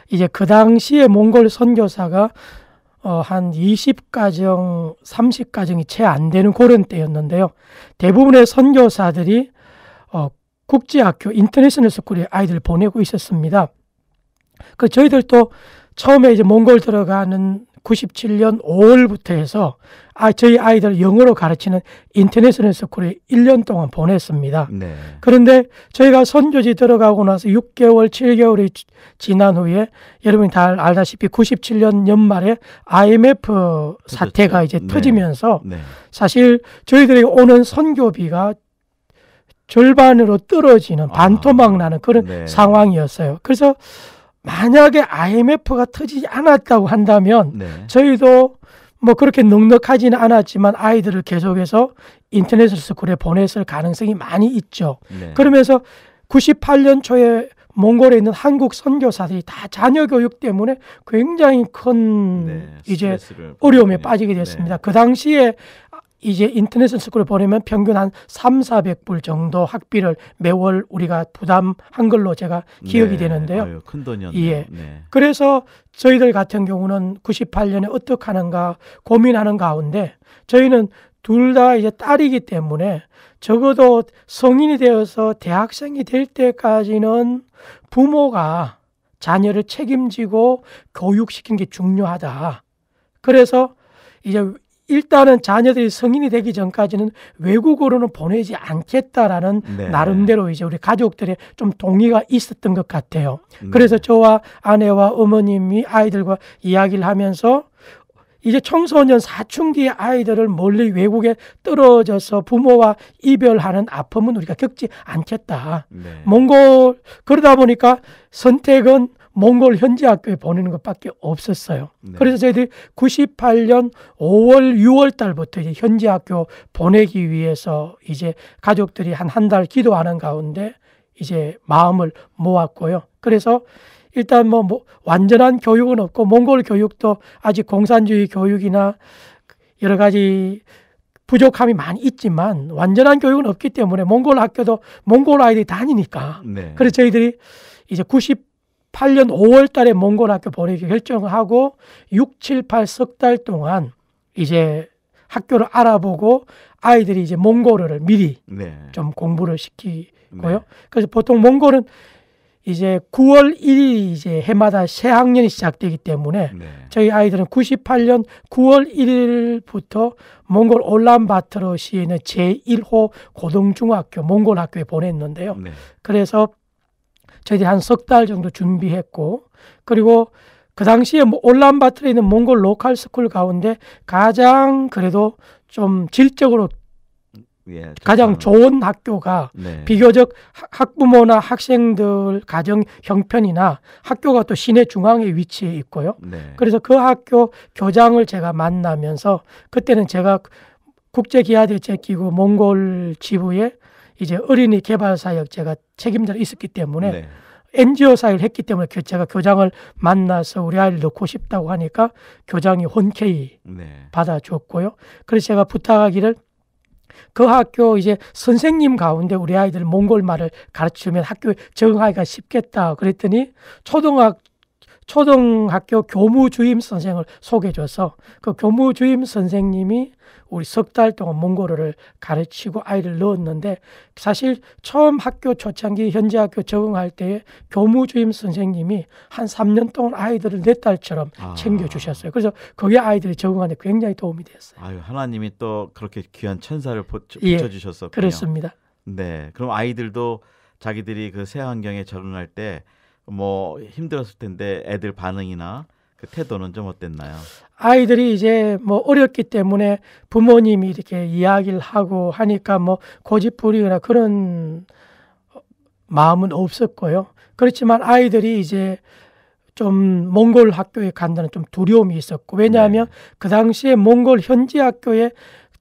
이제 그 당시에 몽골 선교사가 한 20가정, 30가정이 채 안 되는 그런 때였는데요. 대부분의 선교사들이 국제학교 인터내셔널 스쿨에 아이들 보내고 있었습니다. 저희들도 처음에 이제 몽골 들어가는 97년 5월부터 해서 저희 아이들 영어로 가르치는 인터내셔널 스쿨에 1년 동안 보냈습니다. 네. 그런데 저희가 선교지 들어가고 나서 6개월, 7개월이 지난 후에 여러분이 다 알다시피 97년 연말에 IMF 사태가 이제 네. 터지면서 네. 사실 저희들이 오는 선교비가 절반으로 떨어지는 반토막 나는 그런 네. 상황이었어요. 그래서 만약에 IMF가 터지지 않았다고 한다면 네. 저희도 뭐 그렇게 넉넉하지는 않았지만 아이들을 계속해서 인터내셔널 스쿨에 보냈을 가능성이 많이 있죠. 네. 그러면서 98년 초에 몽골에 있는 한국 선교사들이 다 자녀 교육 때문에 굉장히 큰 이제 어려움에 빠지게 됐습니다. 그 당시에 이제 인터내셔널 스쿨을 보내면 평균 한 300~400불 정도 학비를 매월 우리가 부담한 걸로 제가 기억이 되는데요. 아유, 큰 돈이었네요. 예. 그래서 저희들 같은 경우는 98년에 어떻게 하는가 고민하는 가운데 저희는 둘 다 이제 딸이기 때문에 적어도 성인이 되어서 대학생이 될 때까지는 부모가 자녀를 책임지고 교육시키는 게 중요하다. 그래서 이제 일단은 자녀들이 성인이 되기 전까지는 외국으로는 보내지 않겠다라는 나름대로 이제 우리 가족들의 좀 동의가 있었던 것 같아요. 그래서 저와 아내와 어머님이 아이들과 이야기를 하면서 이제 청소년 사춘기 아이들을 멀리 외국에 떨어져서 부모와 이별하는 아픔은 우리가 겪지 않겠다. 몽골 그러다 보니까 선택은 몽골 현지 학교에 보내는 것밖에 없었어요. 그래서 저희들이 98년 5월, 6월 달부터 이제 현지 학교 보내기 위해서 이제 가족들이 한 달 기도하는 가운데 이제 마음을 모았고요. 그래서 일단 뭐 완전한 교육은 없고 몽골 교육도 아직 공산주의 교육이나 여러 가지 부족함이 많이 있지만 완전한 교육은 없기 때문에 몽골 학교도 몽골 아이들이 다니니까. 그래서 저희들이 이제 98년 5월 달에 몽골 학교 보내기 결정하고 6, 7, 8 석 달 동안 이제 학교를 알아보고 아이들이 이제 몽골어를 미리 좀 공부를 시키고요. 그래서 보통 몽골은 이제 9월 1일이 이제 해마다 새 학년이 시작되기 때문에 저희 아이들은 98년 9월 1일부터 몽골 올란바토르시에 있는 제1호 고등중학교 몽골 학교에 보냈는데요. 그래서 저희들이 한 석 달 정도 준비했고 그리고 그 당시에 올란바토르에 있는 몽골 로컬 스쿨 가운데 가장 그래도 좀 질적으로 가장 좋은 학교가 비교적 학부모나 학생들 가정 형편이나 학교가 또 시내 중앙에 위치해 있고요. 그래서 그 학교 교장을 제가 만나면서 그때는 제가 국제기아대책기구 몽골 지부에 이제 어린이 개발사역 제가 책임자로 있었기 때문에 NGO 사역을 했기 때문에 제가 교장을 만나서 우리 아이를 넣고 싶다고 하니까 교장이 흔쾌히 받아줬고요. 그래서 제가 부탁하기를 그 학교 이제 선생님 가운데 우리 아이들 몽골 말을 가르치면 학교에 적응하기가 쉽겠다. 그랬더니 초등학교 교무주임 선생을 소개해줘서 그 교무주임 선생님이 우리 석 달 동안 몽골어를 가르치고 아이를 넣었는데 사실 처음 학교 초창기 현지 학교 적응할 때에 교무주임 선생님이 한 3년 동안 아이들을 내 딸처럼 챙겨주셨어요. 그래서 거기에 아이들이 적응하는 데 굉장히 도움이 됐어요. 아유, 하나님이 또 그렇게 귀한 천사를 붙여주셨었군요. 그렇습니다. 네, 그럼 아이들도 자기들이 그 새 환경에 적응할 때 뭐 힘들었을 텐데 애들 반응이나 그 태도는 좀 어땠나요? 아이들이 이제 뭐 어렸기 때문에 부모님이 이렇게 이야기를 하고 하니까 뭐 고집부리거나 그런 마음은 없었고요. 그렇지만 아이들이 이제 좀 몽골 학교에 간다는 좀 두려움이 있었고 왜냐하면 그 당시에 몽골 현지 학교에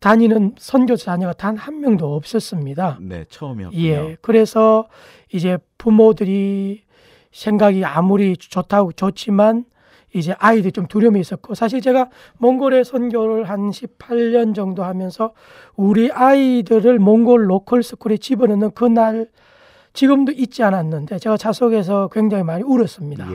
다니는 선교사 자녀가 단 한 명도 없었습니다. 네, 처음이었군요. 그래서 이제 부모들이 생각이 아무리 좋지만 이제 아이들이 좀 두려움이 있었고 사실 제가 몽골에 선교를 한 18년 정도 하면서 우리 아이들을 몽골 로컬 스쿨에 집어넣는 그날 지금도 잊지 않았는데 제가 자석에서 굉장히 많이 울었습니다.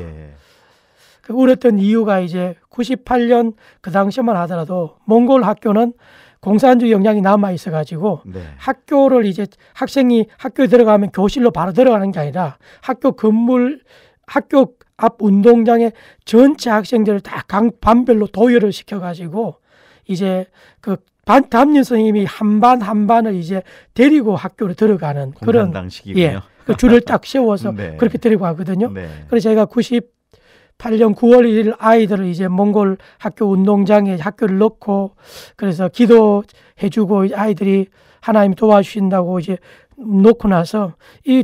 그 울었던 이유가 이제 98년 그 당시만 하더라도 몽골 학교는 공산주의 영향이 남아 있어가지고 학교를 이제 학생이 학교에 들어가면 교실로 바로 들어가는 게 아니라 학교 건물 학교 앞 운동장에 전체 학생들을 다 반별로 도열을 시켜가지고 이제 그 담임 선생님이 한 반 반을 이제 데리고 학교로 들어가는 그런 공산당식이군요. 그 줄을 딱 세워서 그렇게 데리고 가거든요. 그래서 제가 98년 9월 1일 아이들을 이제 몽골 학교 운동장에 학교를 넣고 그래서 기도해주고 아이들이 하나님 도와주신다고 이제 놓고 나서 이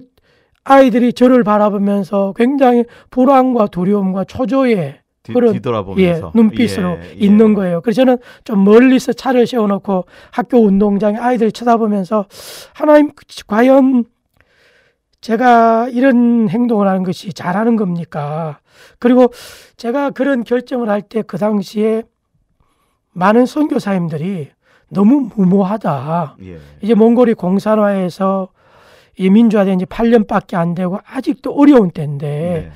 아이들이 저를 바라보면서 굉장히 불안과 두려움과 초조의 그런 뒤돌아보면서 눈빛으로 있는 거예요. 그래서 저는 좀 멀리서 차를 세워놓고 학교 운동장에 아이들이 쳐다보면서 하나님 과연 제가 이런 행동을 하는 것이 잘하는 겁니까? 그리고 제가 그런 결정을 할 때 그 당시에 많은 선교사님들이 너무 무모하다. 예. 이제 몽골이 공산화해서 이 민주화된 지 8년밖에 안 되고 아직도 어려운 때인데 네.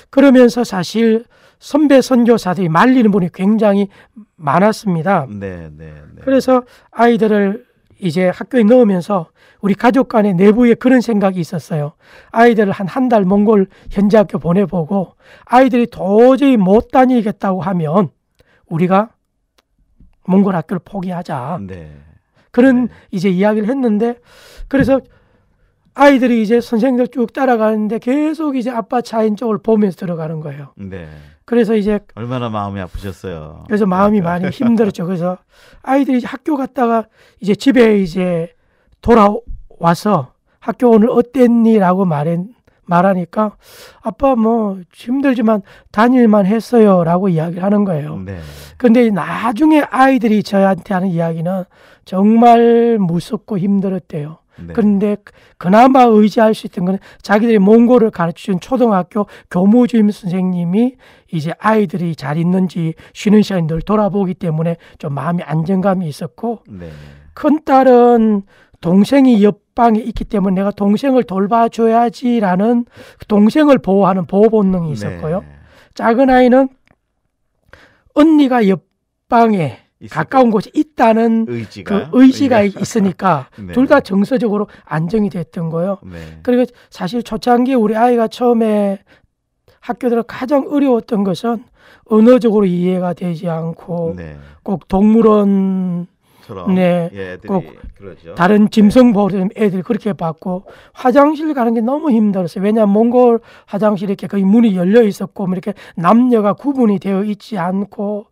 그러면서 사실 선배 선교사들이 말리는 분이 굉장히 많았습니다. 네, 네, 네. 그래서 아이들을 이제 학교에 넣으면서 우리 가족 간의 내부에 그런 생각이 있었어요. 아이들을 한 달 몽골 현지 학교 보내보고 아이들이 도저히 못 다니겠다고 하면 우리가 몽골 학교를 포기하자. 네. 그런 네. 이제 이야기를 했는데 그래서 아이들이 이제 선생님들 쭉 따라가는데 계속 이제 아빠 차인 쪽을 보면서 들어가는 거예요. 네. 그래서 이제 얼마나 마음이 아프셨어요. 그래서 마음이 많이 힘들었죠. 그래서 아이들이 이제 학교 갔다가 이제 집에 이제 돌아와서 학교 오늘 어땠니?라고 말하니까 아빠 뭐 힘들지만 다닐만 했어요라고 이야기를 하는 거예요. 네. 근데 나중에 아이들이 저한테 하는 이야기는 정말 무섭고 힘들었대요. 네. 그런데 그나마 의지할 수 있던 건 자기들이 몽골을 가르쳐준 초등학교 교무주임 선생님이 이제 아이들이 잘 있는지 쉬는 시간에 늘 돌아보기 때문에 좀 마음이 안정감이 있었고 네. 큰딸은 동생이 옆방에 있기 때문에 내가 동생을 돌봐줘야지라는 동생을 보호하는 보호 본능이 있었고요. 네. 작은 아이는 언니가 옆방에 가까운 곳에 있다는 의지가, 그 의지가 있으니까 네. 둘 다 정서적으로 안정이 됐던 거예요. 네. 그리고 사실 초창기에 우리 아이가 처음에 학교 들어 가장 어려웠던 것은 언어적으로 이해가 되지 않고 네. 꼭 동물원 네, 애들이 꼭 그러죠. 다른 짐승보호를 애들이 그렇게 받고 화장실 가는 게 너무 힘들었어요. 왜냐하면 몽골 화장실이 이렇게 거의 문이 열려 있었고 뭐 이렇게 남녀가 구분이 되어 있지 않고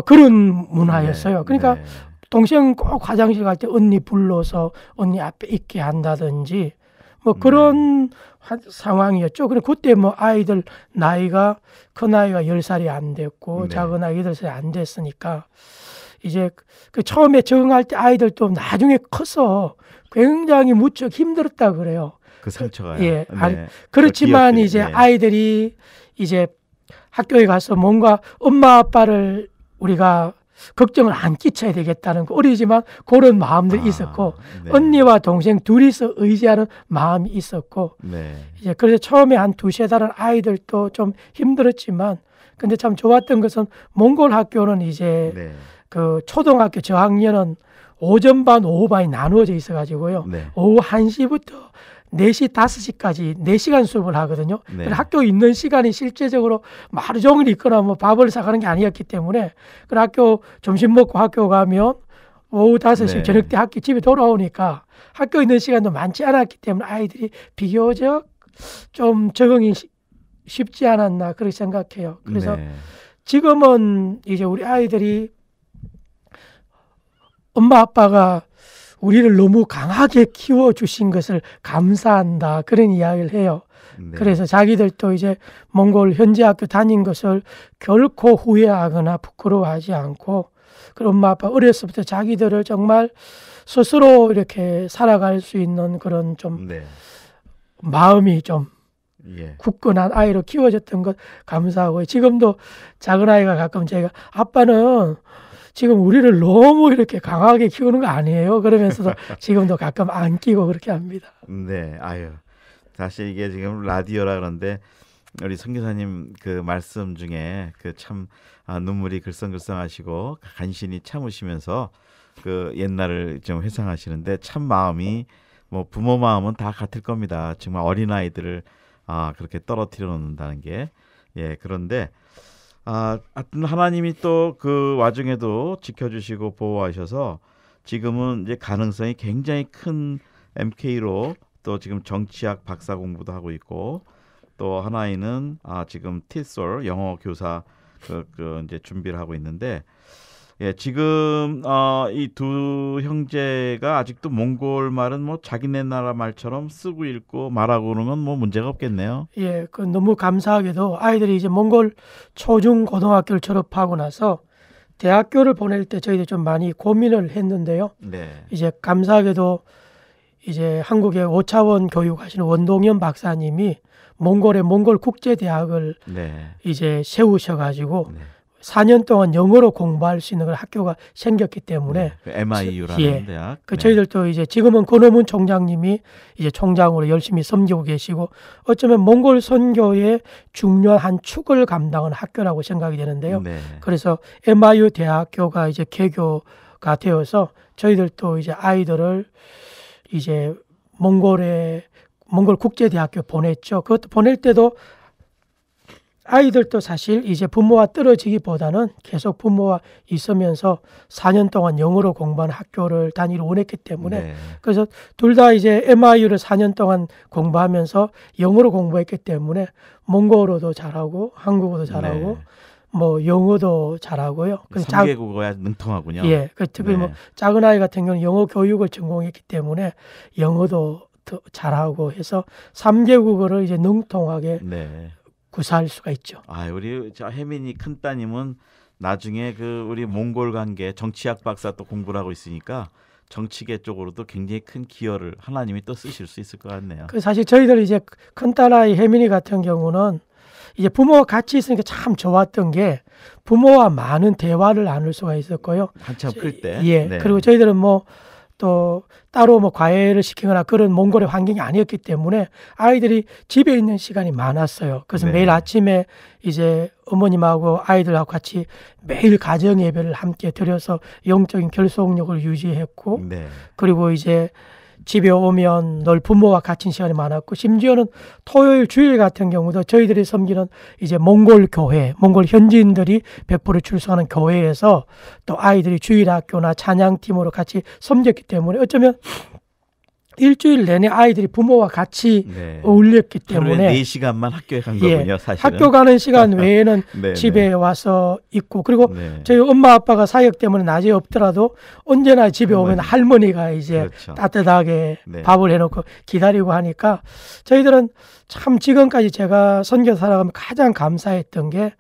그런 문화였어요. 네, 그러니까 네. 동생 꼭 화장실 갈 때 언니 불러서 언니 앞에 있게 한다든지 뭐 그런 상황이었죠. 그리고 그때 뭐 아이들 나이가 큰 아이가 10살이 안 됐고 네. 작은 아이 8살이 안 됐으니까 이제 그 처음에 적응할 때 아이들도 나중에 커서 굉장히 무척 힘들었다 그래요. 그 상처가요. 예. 네. 그렇지만 기억들이, 이제 네. 아이들이 이제 학교에 가서 뭔가 엄마 아빠를 우리가 걱정을 안 끼쳐야 되겠다는 거 어리지만 그런 마음들이 있었고 네. 언니와 동생 둘이서 의지하는 마음이 있었고 네. 이제 그래서 처음에 한 2-3달은 아이들도 좀 힘들었지만 근데 참 좋았던 것은 몽골 학교는 이제 네. 그 초등학교 저학년은 오전 반, 오후 반이 나누어져 있어가지고요. 네. 오후 1시부터 4시, 5시까지 4시간 수업을 하거든요. 네. 그래서 학교 있는 시간이 실제적으로 뭐 하루 종일 있거나 뭐 밥을 사가는 게 아니었기 때문에 그 학교 점심 먹고 학교 가면 오후 5시 네. 저녁 때 학교 집에 돌아오니까 학교 있는 시간도 많지 않았기 때문에 아이들이 비교적 좀 적응이 쉽지 않았나 그렇게 생각해요. 그래서 네. 지금은 이제 우리 아이들이 엄마 아빠가 우리를 너무 강하게 키워주신 것을 감사한다 그런 이야기를 해요. 네. 그래서 자기들도 이제 몽골 현지 학교 다닌 것을 결코 후회하거나 부끄러워하지 않고 그 엄마 아빠 어렸을 때부터 자기들을 정말 스스로 이렇게 살아갈 수 있는 그런 좀 네. 마음이 좀 예. 굳건한 아이로 키워졌던 것 감사하고 지금도 작은 아이가 가끔 제가 아빠는 지금 우리를 너무 이렇게 강하게 키우는 거 아니에요? 그러면서도 지금도 가끔 안기고 그렇게 합니다. 네. 아유. 사실 이게 지금 라디오라 그런데 우리 선교사님 그 말씀 중에 그 참 눈물이 글썽글썽하시고 간신히 참으시면서 그 옛날을 좀 회상하시는데 참 마음이 뭐 부모 마음은 다 같을 겁니다. 정말 어린 아이들을 그렇게 떨어뜨려 놓는다는 게 예. 그런데 하여튼 하나님이 또 그 와중에도 지켜주시고 보호하셔서 지금은 이제 가능성이 굉장히 큰 MK로 또 지금 정치학 박사 공부도 하고 있고 또 하나이는 지금 틸솔 영어 교사 그 이제 준비를 하고 있는데 예, 지금 이 두 형제가 아직도 몽골 말은 뭐 자기네 나라 말처럼 쓰고 읽고 말하고 그러면 뭐 문제가 없겠네요. 예, 그 너무 감사하게도 아이들이 이제 몽골 초중 고등학교를 졸업하고 나서 대학교를 보낼 때 저희들이 좀 많이 고민을 했는데요. 네. 이제 감사하게도 이제 한국의 5차원 교육하시는 원동현 박사님이 몽골의 몽골 국제대학을 네. 이제 세우셔가지고 네. 4년 동안 영어로 공부할 수 있는 그런 학교가 생겼기 때문에 네. 그 MIU라는 예. 대학. 그 네. 저희들도 이제 지금은 권오문 총장님이 이제 총장으로 열심히 섬기고 계시고 어쩌면 몽골 선교의 중요한 한 축을 감당하는 학교라고 생각이 되는데요. 네. 그래서 MIU 대학교가 이제 개교가 되어서 저희들도 이제 아이들을 이제 몽골 국제대학교 보냈죠. 그것도 보낼 때도 아이들도 사실 이제 부모와 떨어지기보다는 계속 부모와 있으면서 4년 동안 영어로 공부하는 학교를 다니를 원했기 때문에 네. 그래서 둘 다 이제 MIU를 4년 동안 공부하면서 영어로 공부했기 때문에 몽골어도 잘하고 한국어도 잘하고 네. 뭐 영어도 잘하고요. 그래서 3개 국어야 능통하군요. 예, 그 특히 뭐 작은 아이 같은 경우는 영어 교육을 전공했기 때문에 영어도 더 잘하고 해서 3개 국어를 이제 능통하게 네. 구사할 수가 있죠. 아, 우리 저 혜민이 큰 따님은 나중에 그 우리 몽골 관계 정치학 박사 또 공부를 하고 있으니까 정치계 쪽으로도 굉장히 큰 기여를 하나님이 또 쓰실 수 있을 것 같네요. 그 사실 저희들 이제 큰 딸아이 혜민이 같은 경우는 이제 부모와 같이 있으니까 참 좋았던 게 부모와 많은 대화를 나눌 수가 있었고요. 한참 클 때. 예. 네. 그리고 저희들은 뭐 또 따로 뭐 과외를 시키거나 그런 몽골의 환경이 아니었기 때문에 아이들이 집에 있는 시간이 많았어요. 그래서 네. 매일 아침에 이제 어머님하고 아이들하고 같이 매일 가정 예배를 함께 드려서 영적인 결속력을 유지했고 네. 그리고 이제 집에 오면 늘 부모와 갇힌 시간이 많았고 심지어는 토요일 주일 같은 경우도 저희들이 섬기는 이제 몽골 교회, 몽골 현지인들이 100% 출석하는 교회에서 또 아이들이 주일학교나 찬양팀으로 같이 섬겼기 때문에 어쩌면 일주일 내내 아이들이 부모와 같이 네. 어울렸기 하루에 때문에 4시간만 학교에 간 예, 거군요, 사실은. 학교 가는 시간 외에는 네, 집에 와서 있고 그리고 네. 저희 엄마 아빠가 사역 때문에 낮에 없더라도 언제나 집에 오면 할머니가 이제 그렇죠. 따뜻하게 네. 밥을 해놓고 기다리고 하니까 저희들은 참 지금까지 제가 선교 살아가면 가장 감사했던 게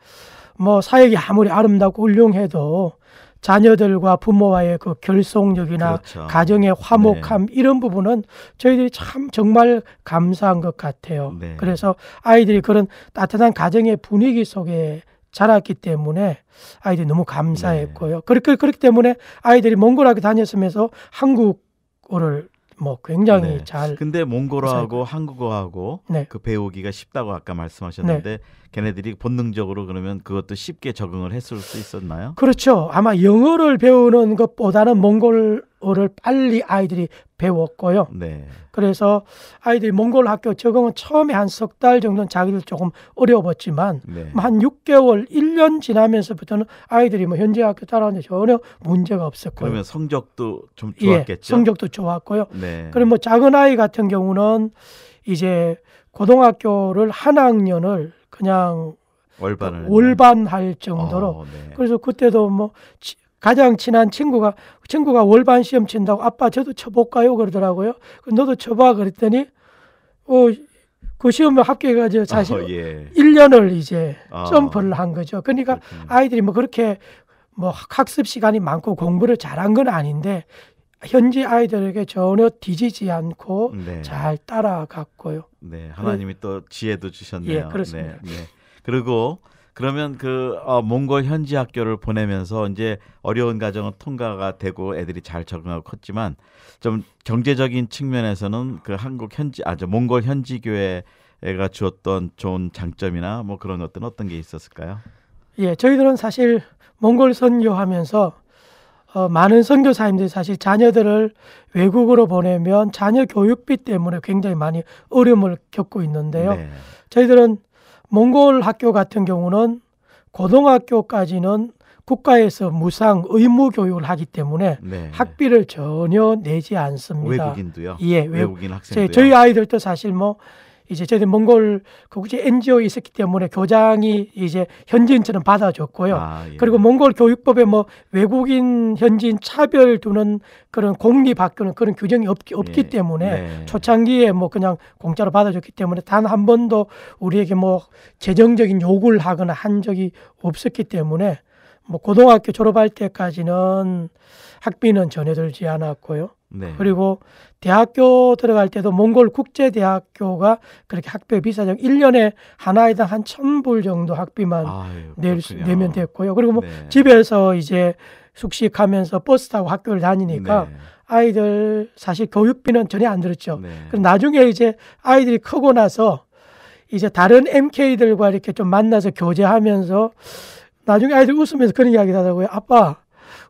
뭐 사역이 아무리 아름답고 훌륭해도 자녀들과 부모와의 그 결속력이나 그렇죠. 가정의 화목함 이런 부분은 저희들이 참 정말 감사한 것 같아요. 네. 그래서 아이들이 그런 따뜻한 가정의 분위기 속에 자랐기 때문에 아이들이 너무 감사했고요. 그렇기 때문에 아이들이 몽골학교 다녔으면서 한국어를 뭐 굉장히 네. 잘 근데 몽골어하고 한국어하고 네. 그 배우기가 쉽다고 아까 말씀하셨는데 걔네들이 본능적으로 그러면 그것도 쉽게 적응을 했을 수 있었나요? 그렇죠. 아마 영어를 배우는 것보다는 몽골어를 빨리 아이들이 배웠고요. 네. 그래서 아이들이 몽골 학교 적응은 처음에 한 석 달 정도는 자기들 조금 어려웠지만 네. 한 6개월, 1년 지나면서부터는 아이들이 뭐 현지 학교 따라오는데 전혀 문제가 없었고요. 그러면 성적도 좀 예, 좋았겠죠? 성적도 좋았고요. 네. 그리고 뭐 작은 아이 같은 경우는 이제 고등학교를 한 학년을 그냥 월반할 정도로 네. 그래서 그때도 뭐 가장 친한 친구가 월반 시험 친다고 아빠 저도 쳐볼까요 그러더라고요. 너도 쳐봐 그랬더니 그 시험에 합격해가지고 사실 예. 1년을 이제 점프를 한 거죠. 그러니까 그렇군요. 아이들이 뭐 그렇게 뭐 학습 시간이 많고 공부를 잘한 건 아닌데 현지 아이들에게 전혀 뒤지지 않고 네. 잘 따라갔고요. 네, 하나님이 또 지혜도 주셨네요. 예, 그렇습니다. 네, 네. 그리고 그러면 그 몽골 현지 학교를 보내면서 이제 어려운 과정은 통과가 되고 애들이 잘 적응하고 컸지만 좀 경제적인 측면에서는 그 몽골 현지 교회가 주었던 좋은 장점이나 뭐 그런 것들은 어떤 게 있었을까요? 예, 저희들은 사실 몽골 선교하면서 많은 선교사님들이 사실 자녀들을 외국으로 보내면 자녀 교육비 때문에 굉장히 많이 어려움을 겪고 있는데요. 네. 저희들은 몽골 학교 같은 경우는 고등학교까지는 국가에서 무상 의무 교육을 하기 때문에 네. 학비를 전혀 내지 않습니다. 외국인도요? 예, 외국인 학생도요? 저희 아이들도 사실 뭐 이제 저희들 몽골 국제 NGO 있었기 때문에 교장이 이제 현지인처럼 받아줬고요. 예. 그리고 몽골 교육법에 뭐 외국인 현지인 차별 두는 그런 공립 학교는 그런 규정이 없기 때문에 네. 초창기에 뭐 그냥 공짜로 받아줬기 때문에 단 한 번도 우리에게 뭐 재정적인 요구를 하거나 한 적이 없었기 때문에 뭐 고등학교 졸업할 때까지는 학비는 전혀 들지 않았고요. 네. 그리고 대학교 들어갈 때도 몽골 국제대학교가 그렇게 학비 비싸죠. 1년에 한 아이당 한 1,000불 정도 학비만 아유, 내면 됐고요. 그리고 뭐 네. 집에서 이제 숙식하면서 버스 타고 학교를 다니니까 네. 아이들 사실 교육비는 전혀 안 들었죠. 네. 그럼 나중에 이제 아이들이 크고 나서 이제 다른 MK들과 이렇게 좀 만나서 교제하면서 나중에 아이들 웃으면서 그런 이야기 하더라고요. 아빠,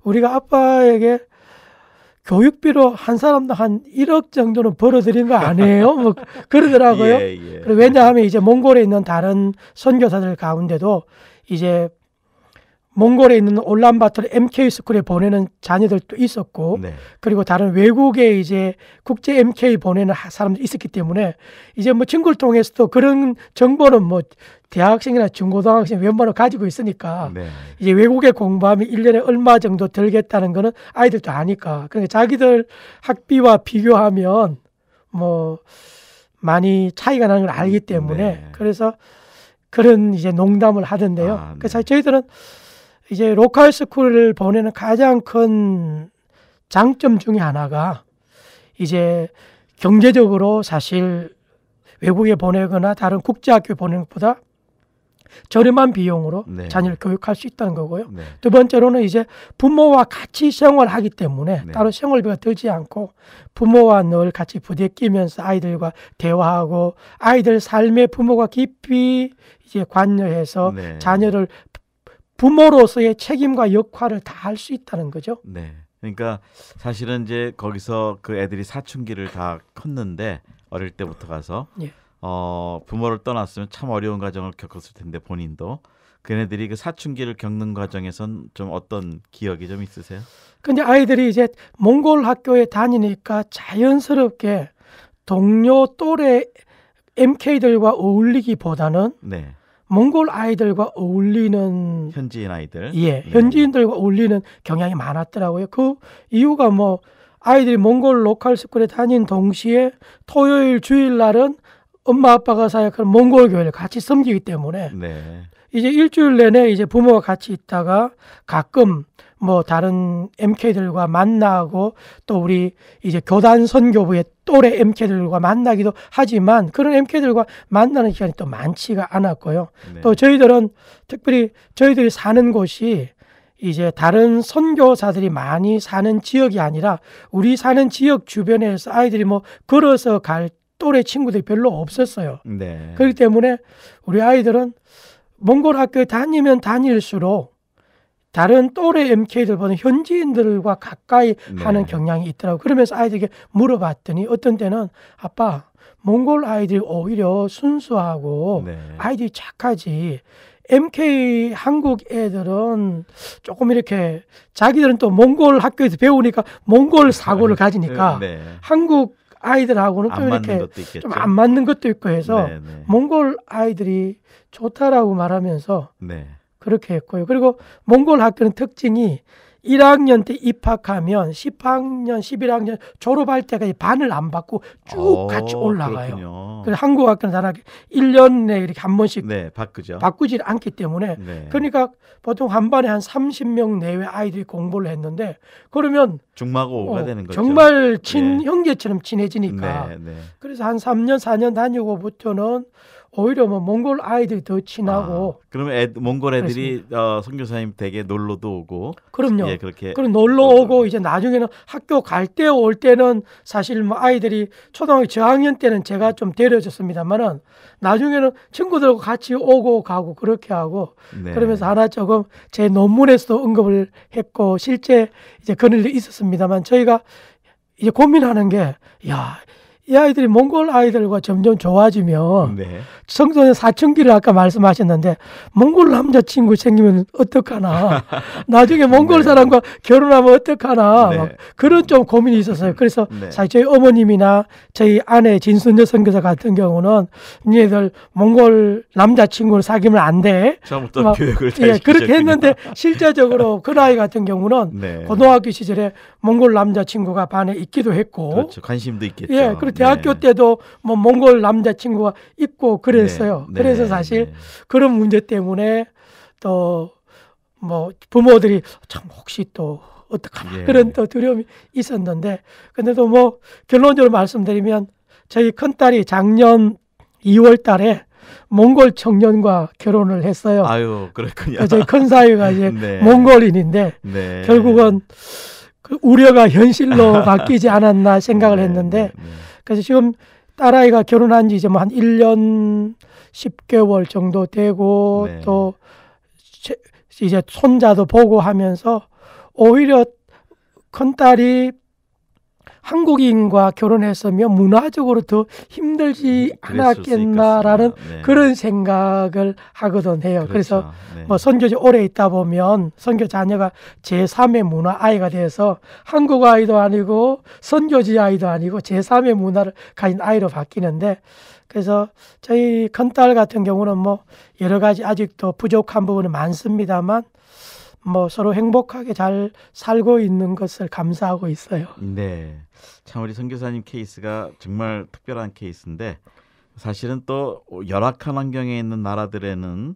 우리가 아빠에게 교육비로 한 사람당 한 1억 정도는 벌어들인 거 아니에요? 뭐 그러더라고요. 예. 그리고 왜냐하면 이제 몽골에 있는 다른 선교사들 가운데도 이제 몽골에 있는 올란바토르 MK 스쿨에 보내는 자녀들도 있었고, 네. 그리고 다른 외국에 이제 국제 MK 보내는 사람들이 있었기 때문에 이제 뭐 친구를 통해서도 그런 정보는 뭐 대학생이나 중고등학생 웬만하면 가지고 있으니까 네. 이제 외국에 공부하면 1년에 얼마 정도 들겠다는 거는 아이들도 아니까. 그러니까 자기들 학비와 비교하면 뭐 많이 차이가 나는 걸 알기 때문에 네. 그래서 그런 이제 농담을 하던데요. 아, 네. 그래서 저희들은 이제 로컬 스쿨을 보내는 가장 큰 장점 중에 하나가 이제 경제적으로 사실 외국에 보내거나 다른 국제학교에 보내는 것보다 저렴한 비용으로 네. 자녀를 교육할 수 있다는 거고요. 네. 두 번째로는 이제 부모와 같이 생활하기 때문에 네. 따로 생활비가 들지 않고 부모와 늘 같이 부대끼면서 아이들과 대화하고 아이들 삶에 부모가 깊이 이제 관여해서 네. 자녀를 부모로서의 책임과 역할을 다 할 수 있다는 거죠. 네. 그러니까 사실은 이제 거기서 그 애들이 사춘기를 다 컸는데 어릴 때부터 가서 예. 부모를 떠났으면 참 어려운 과정을 겪었을 텐데 본인도 그네들이 그 사춘기를 겪는 과정에선 좀 어떤 기억이 좀 있으세요? 근데 아이들이 이제 몽골 학교에 다니니까 자연스럽게 동료 또래 MK들과 어울리기보다는 네. 몽골 아이들과 어울리는 현지인 아이들. 예, 네. 현지인들과 어울리는 경향이 많았더라고요. 그 이유가 뭐 아이들이 몽골 로컬 스쿨에 다닌 동시에 토요일 주일날은 엄마 아빠가 사역하는 몽골 교회를 같이 섬기기 때문에 네. 이제 일주일 내내 이제 부모와 같이 있다가 가끔 뭐 다른 MK들과 만나고 또 우리 이제 교단 선교부의 또래 MK들과 만나기도 하지만 그런 MK들과 만나는 시간이 또 많지가 않았고요. 네. 또 저희들은 특별히 저희들이 사는 곳이 이제 다른 선교사들이 많이 사는 지역이 아니라 우리 사는 지역 주변에서 아이들이 뭐 걸어서 갈 또래 친구들이 별로 없었어요. 네. 그렇기 때문에 우리 아이들은 몽골 학교에 다니면 다닐수록 다른 또래 MK들보다 현지인들과 가까이 네. 하는 경향이 있더라고요. 그러면서 아이들에게 물어봤더니 어떤 때는 아빠, 몽골 아이들이 오히려 순수하고 네. 아이들이 착하지. MK 한국 애들은 조금 이렇게 자기들은 또 몽골 학교에서 배우니까 몽골 사고를 가지니까 네. 한국 아이들하고는 좀 안 맞는 이렇게 것도 있겠죠. 좀 안 맞는 것도 있고 해서 네, 네. 몽골 아이들이 좋다라고 말하면서 네. 그렇게 했고요. 그리고 몽골 학교는 특징이 1학년 때 입학하면 10학년, 11학년 졸업할 때까지 반을 안 받고 쭉 같이 올라가요. 그렇군요. 그래서 한국 학교는 단하게 1년에 이렇게 한 번씩 네, 바꾸죠. 바꾸지 않기 때문에 네. 그러니까 보통 한 반에 한 30명 내외 아이들이 공부를 했는데 그러면 중마고 5가 되는 거죠. 정말 네. 형제처럼 친해지니까 네, 네. 그래서 한 3년, 4년 다니고부터는 오히려 뭐 몽골 아이들이 더 친하고 그러면 몽골 애들이 선교사님 댁에 놀러도 오고 그럼요. 예, 그렇게 그리고 놀러 오고 이제 나중에는 학교 갈 때 올 때는 사실 뭐 아이들이 초등학교 저학년 때는 제가 좀 데려줬습니다만은 나중에는 친구들하고 같이 오고 가고 그렇게 하고 네. 그러면서 하나 조금 제 논문에서도 언급을 했고 실제 이제 그런 일이 있었습니다만 저희가 이제 고민하는 게 야, 이 아이들이 몽골 아이들과 점점 좋아지면 네. 성소년 사춘기를 아까 말씀하셨는데 몽골 남자친구 생기면 어떡하나 나중에 몽골 네. 사람과 결혼하면 어떡하나 네. 막 그런 좀 고민이 있었어요. 그래서 네. 사실 저희 어머님이나 저희 아내 진순여 선교사 같은 경우는 니네들 몽골 남자친구를 사귀면 안 돼. 처음부터 막, 교육을 다 예, 그렇게 시키셨군요. 했는데 실제적으로 그 나이 같은 경우는 네. 고등학교 시절에 몽골 남자친구가 반에 있기도 했고 그렇죠. 관심도 있겠죠. 예, 그리고 대학교 네. 때도 뭐 몽골 남자친구가 있고 그랬어요. 네, 그래서 네, 사실 네. 그런 문제 때문에 또 뭐 부모들이 참 혹시 또 어떡하나 예. 그런 또 두려움이 있었는데, 근데도 뭐 결론적으로 말씀드리면 저희 큰딸이 작년 2월 달에 몽골 청년과 결혼을 했어요. 아유, 그렇군요. 저희 큰 사위가 이제 네. 몽골인인데 네. 결국은 그 우려가 현실로 바뀌지 않았나 생각을 네, 했는데, 네, 네. 그래서 지금 딸아이가 결혼한 지 이제 뭐 한 1년 10개월 정도 되고 네. 또 이제 손자도 보고 하면서 오히려 큰딸이 한국인과 결혼했으면 문화적으로 더 힘들지 그랬을 수 않았겠나라는 있겠습니다. 네. 그런 생각을 하거든 해요. 그렇죠. 그래서 네. 뭐 선교지 오래 있다 보면 선교 자녀가 제3의 문화 아이가 돼서 한국 아이도 아니고 선교지 아이도 아니고 제3의 문화를 가진 아이로 바뀌는데, 그래서 저희 큰딸 같은 경우는 뭐 여러 가지 아직도 부족한 부분은 많습니다만 뭐 서로 행복하게 잘 살고 있는 것을 감사하고 있어요. 네. 참 우리 선교사님 케이스가 정말 특별한 케이스인데, 사실은 또 열악한 환경에 있는 나라들에는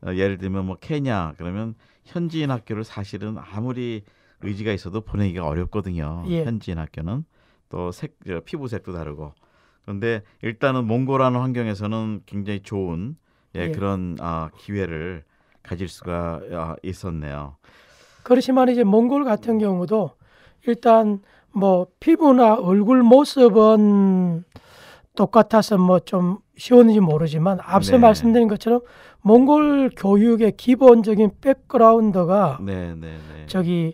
예를 들면 뭐 케냐 그러면 현지인 학교를 사실은 아무리 의지가 있어도 보내기가 어렵거든요. 예. 현지인 학교는 또 피부색도 다르고. 그런데 일단은 몽골하는 환경에서는 굉장히 좋은 예. 그런 기회를 가질 수가 있었네요. 그렇지만 이제 몽골 같은 경우도 일단 뭐 피부나 얼굴 모습은 똑같아서 뭐 좀 쉬웠는지 모르지만 앞서 네. 말씀드린 것처럼 몽골 교육의 기본적인 백그라운드가 네. 저기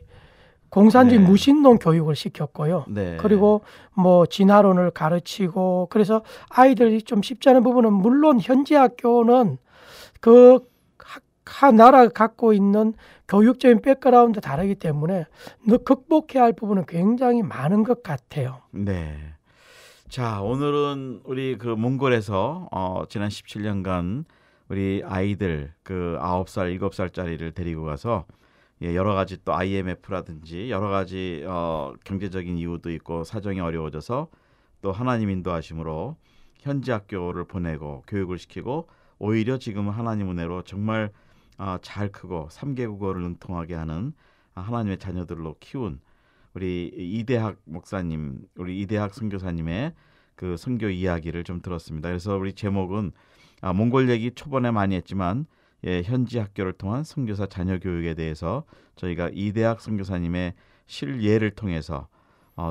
공산주의 네. 무신론 교육을 시켰고요. 네. 그리고 뭐 진화론을 가르치고, 그래서 아이들이 좀 쉽지 않은 부분은 물론 현지 학교는 그 나라가 갖고 있는 교육적인 백그라운드 다르기 때문에 극복해야 할 부분은 굉장히 많은 것 같아요. 네. 자, 오늘은 우리 그 몽골에서 지난 17년간 우리 아이들 그 9살, 7살짜리를 데리고 가서 여러 가지 또 IMF라든지 여러 가지 경제적인 이유도 있고 사정이 어려워져서 또 하나님 인도하심으로 현지 학교를 보내고 교육을 시키고, 오히려 지금은 하나님 은혜로 정말 잘 크고 3개 국어를 능통하게 하는 하나님의 자녀들로 키운 우리 이대학 목사님, 우리 이대학 선교사님의 그 선교 이야기를 좀 들었습니다. 그래서 우리 제목은 몽골 얘기 초반에 많이 했지만 현지 학교를 통한 선교사 자녀 교육에 대해서 저희가 이대학 선교사님의 실예를 통해서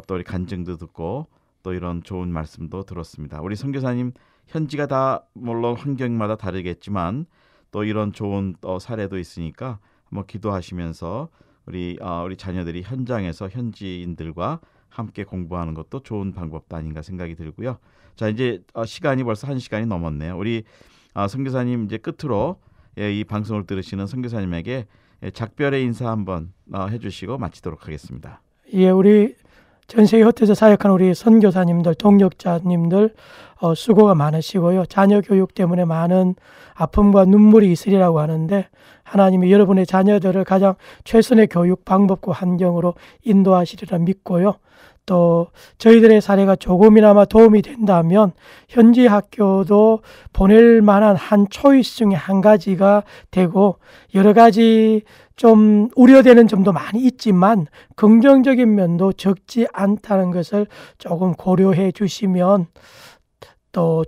또 우리 간증도 듣고 또 이런 좋은 말씀도 들었습니다. 우리 선교사님 현지가 다 물론 환경마다 다르겠지만 또 이런 좋은 사례도 있으니까 한번 기도하시면서 우리 자녀들이 현장에서 현지인들과 함께 공부하는 것도 좋은 방법도 아닌가 생각이 들고요. 자, 이제 시간이 벌써 1시간이 넘었네요. 우리 선교사님 이제 끝으로 이 방송을 들으시는 선교사님에게 작별의 인사 한번 해주시고 마치도록 하겠습니다. 예, 우리 전 세계 흩어져 사역하는 우리 선교사님들, 동역자님들 수고가 많으시고요. 자녀 교육 때문에 많은 아픔과 눈물이 있으리라고 하는데, 하나님이 여러분의 자녀들을 가장 최선의 교육 방법과 환경으로 인도하시리라 믿고요. 또 저희들의 사례가 조금이나마 도움이 된다면 현지 학교도 보낼 만한 한 초이스 중에 한 가지가 되고, 여러 가지 좀 우려되는 점도 많이 있지만 긍정적인 면도 적지 않다는 것을 조금 고려해 주시면 또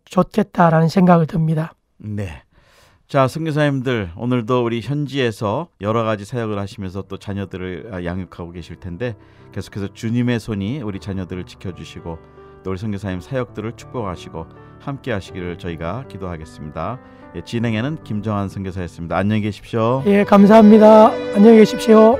좋겠다라는 생각을 듭니다. 네. 자, 선교사님들 오늘도 우리 현지에서 여러 가지 사역을 하시면서 또 자녀들을 양육하고 계실 텐데, 계속해서 주님의 손이 우리 자녀들을 지켜주시고 또 우리 선교사님 사역들을 축복하시고 함께 하시기를 저희가 기도하겠습니다. 진행에는 김정한 선교사였습니다. 안녕히 계십시오. 예, 감사합니다. 안녕히 계십시오.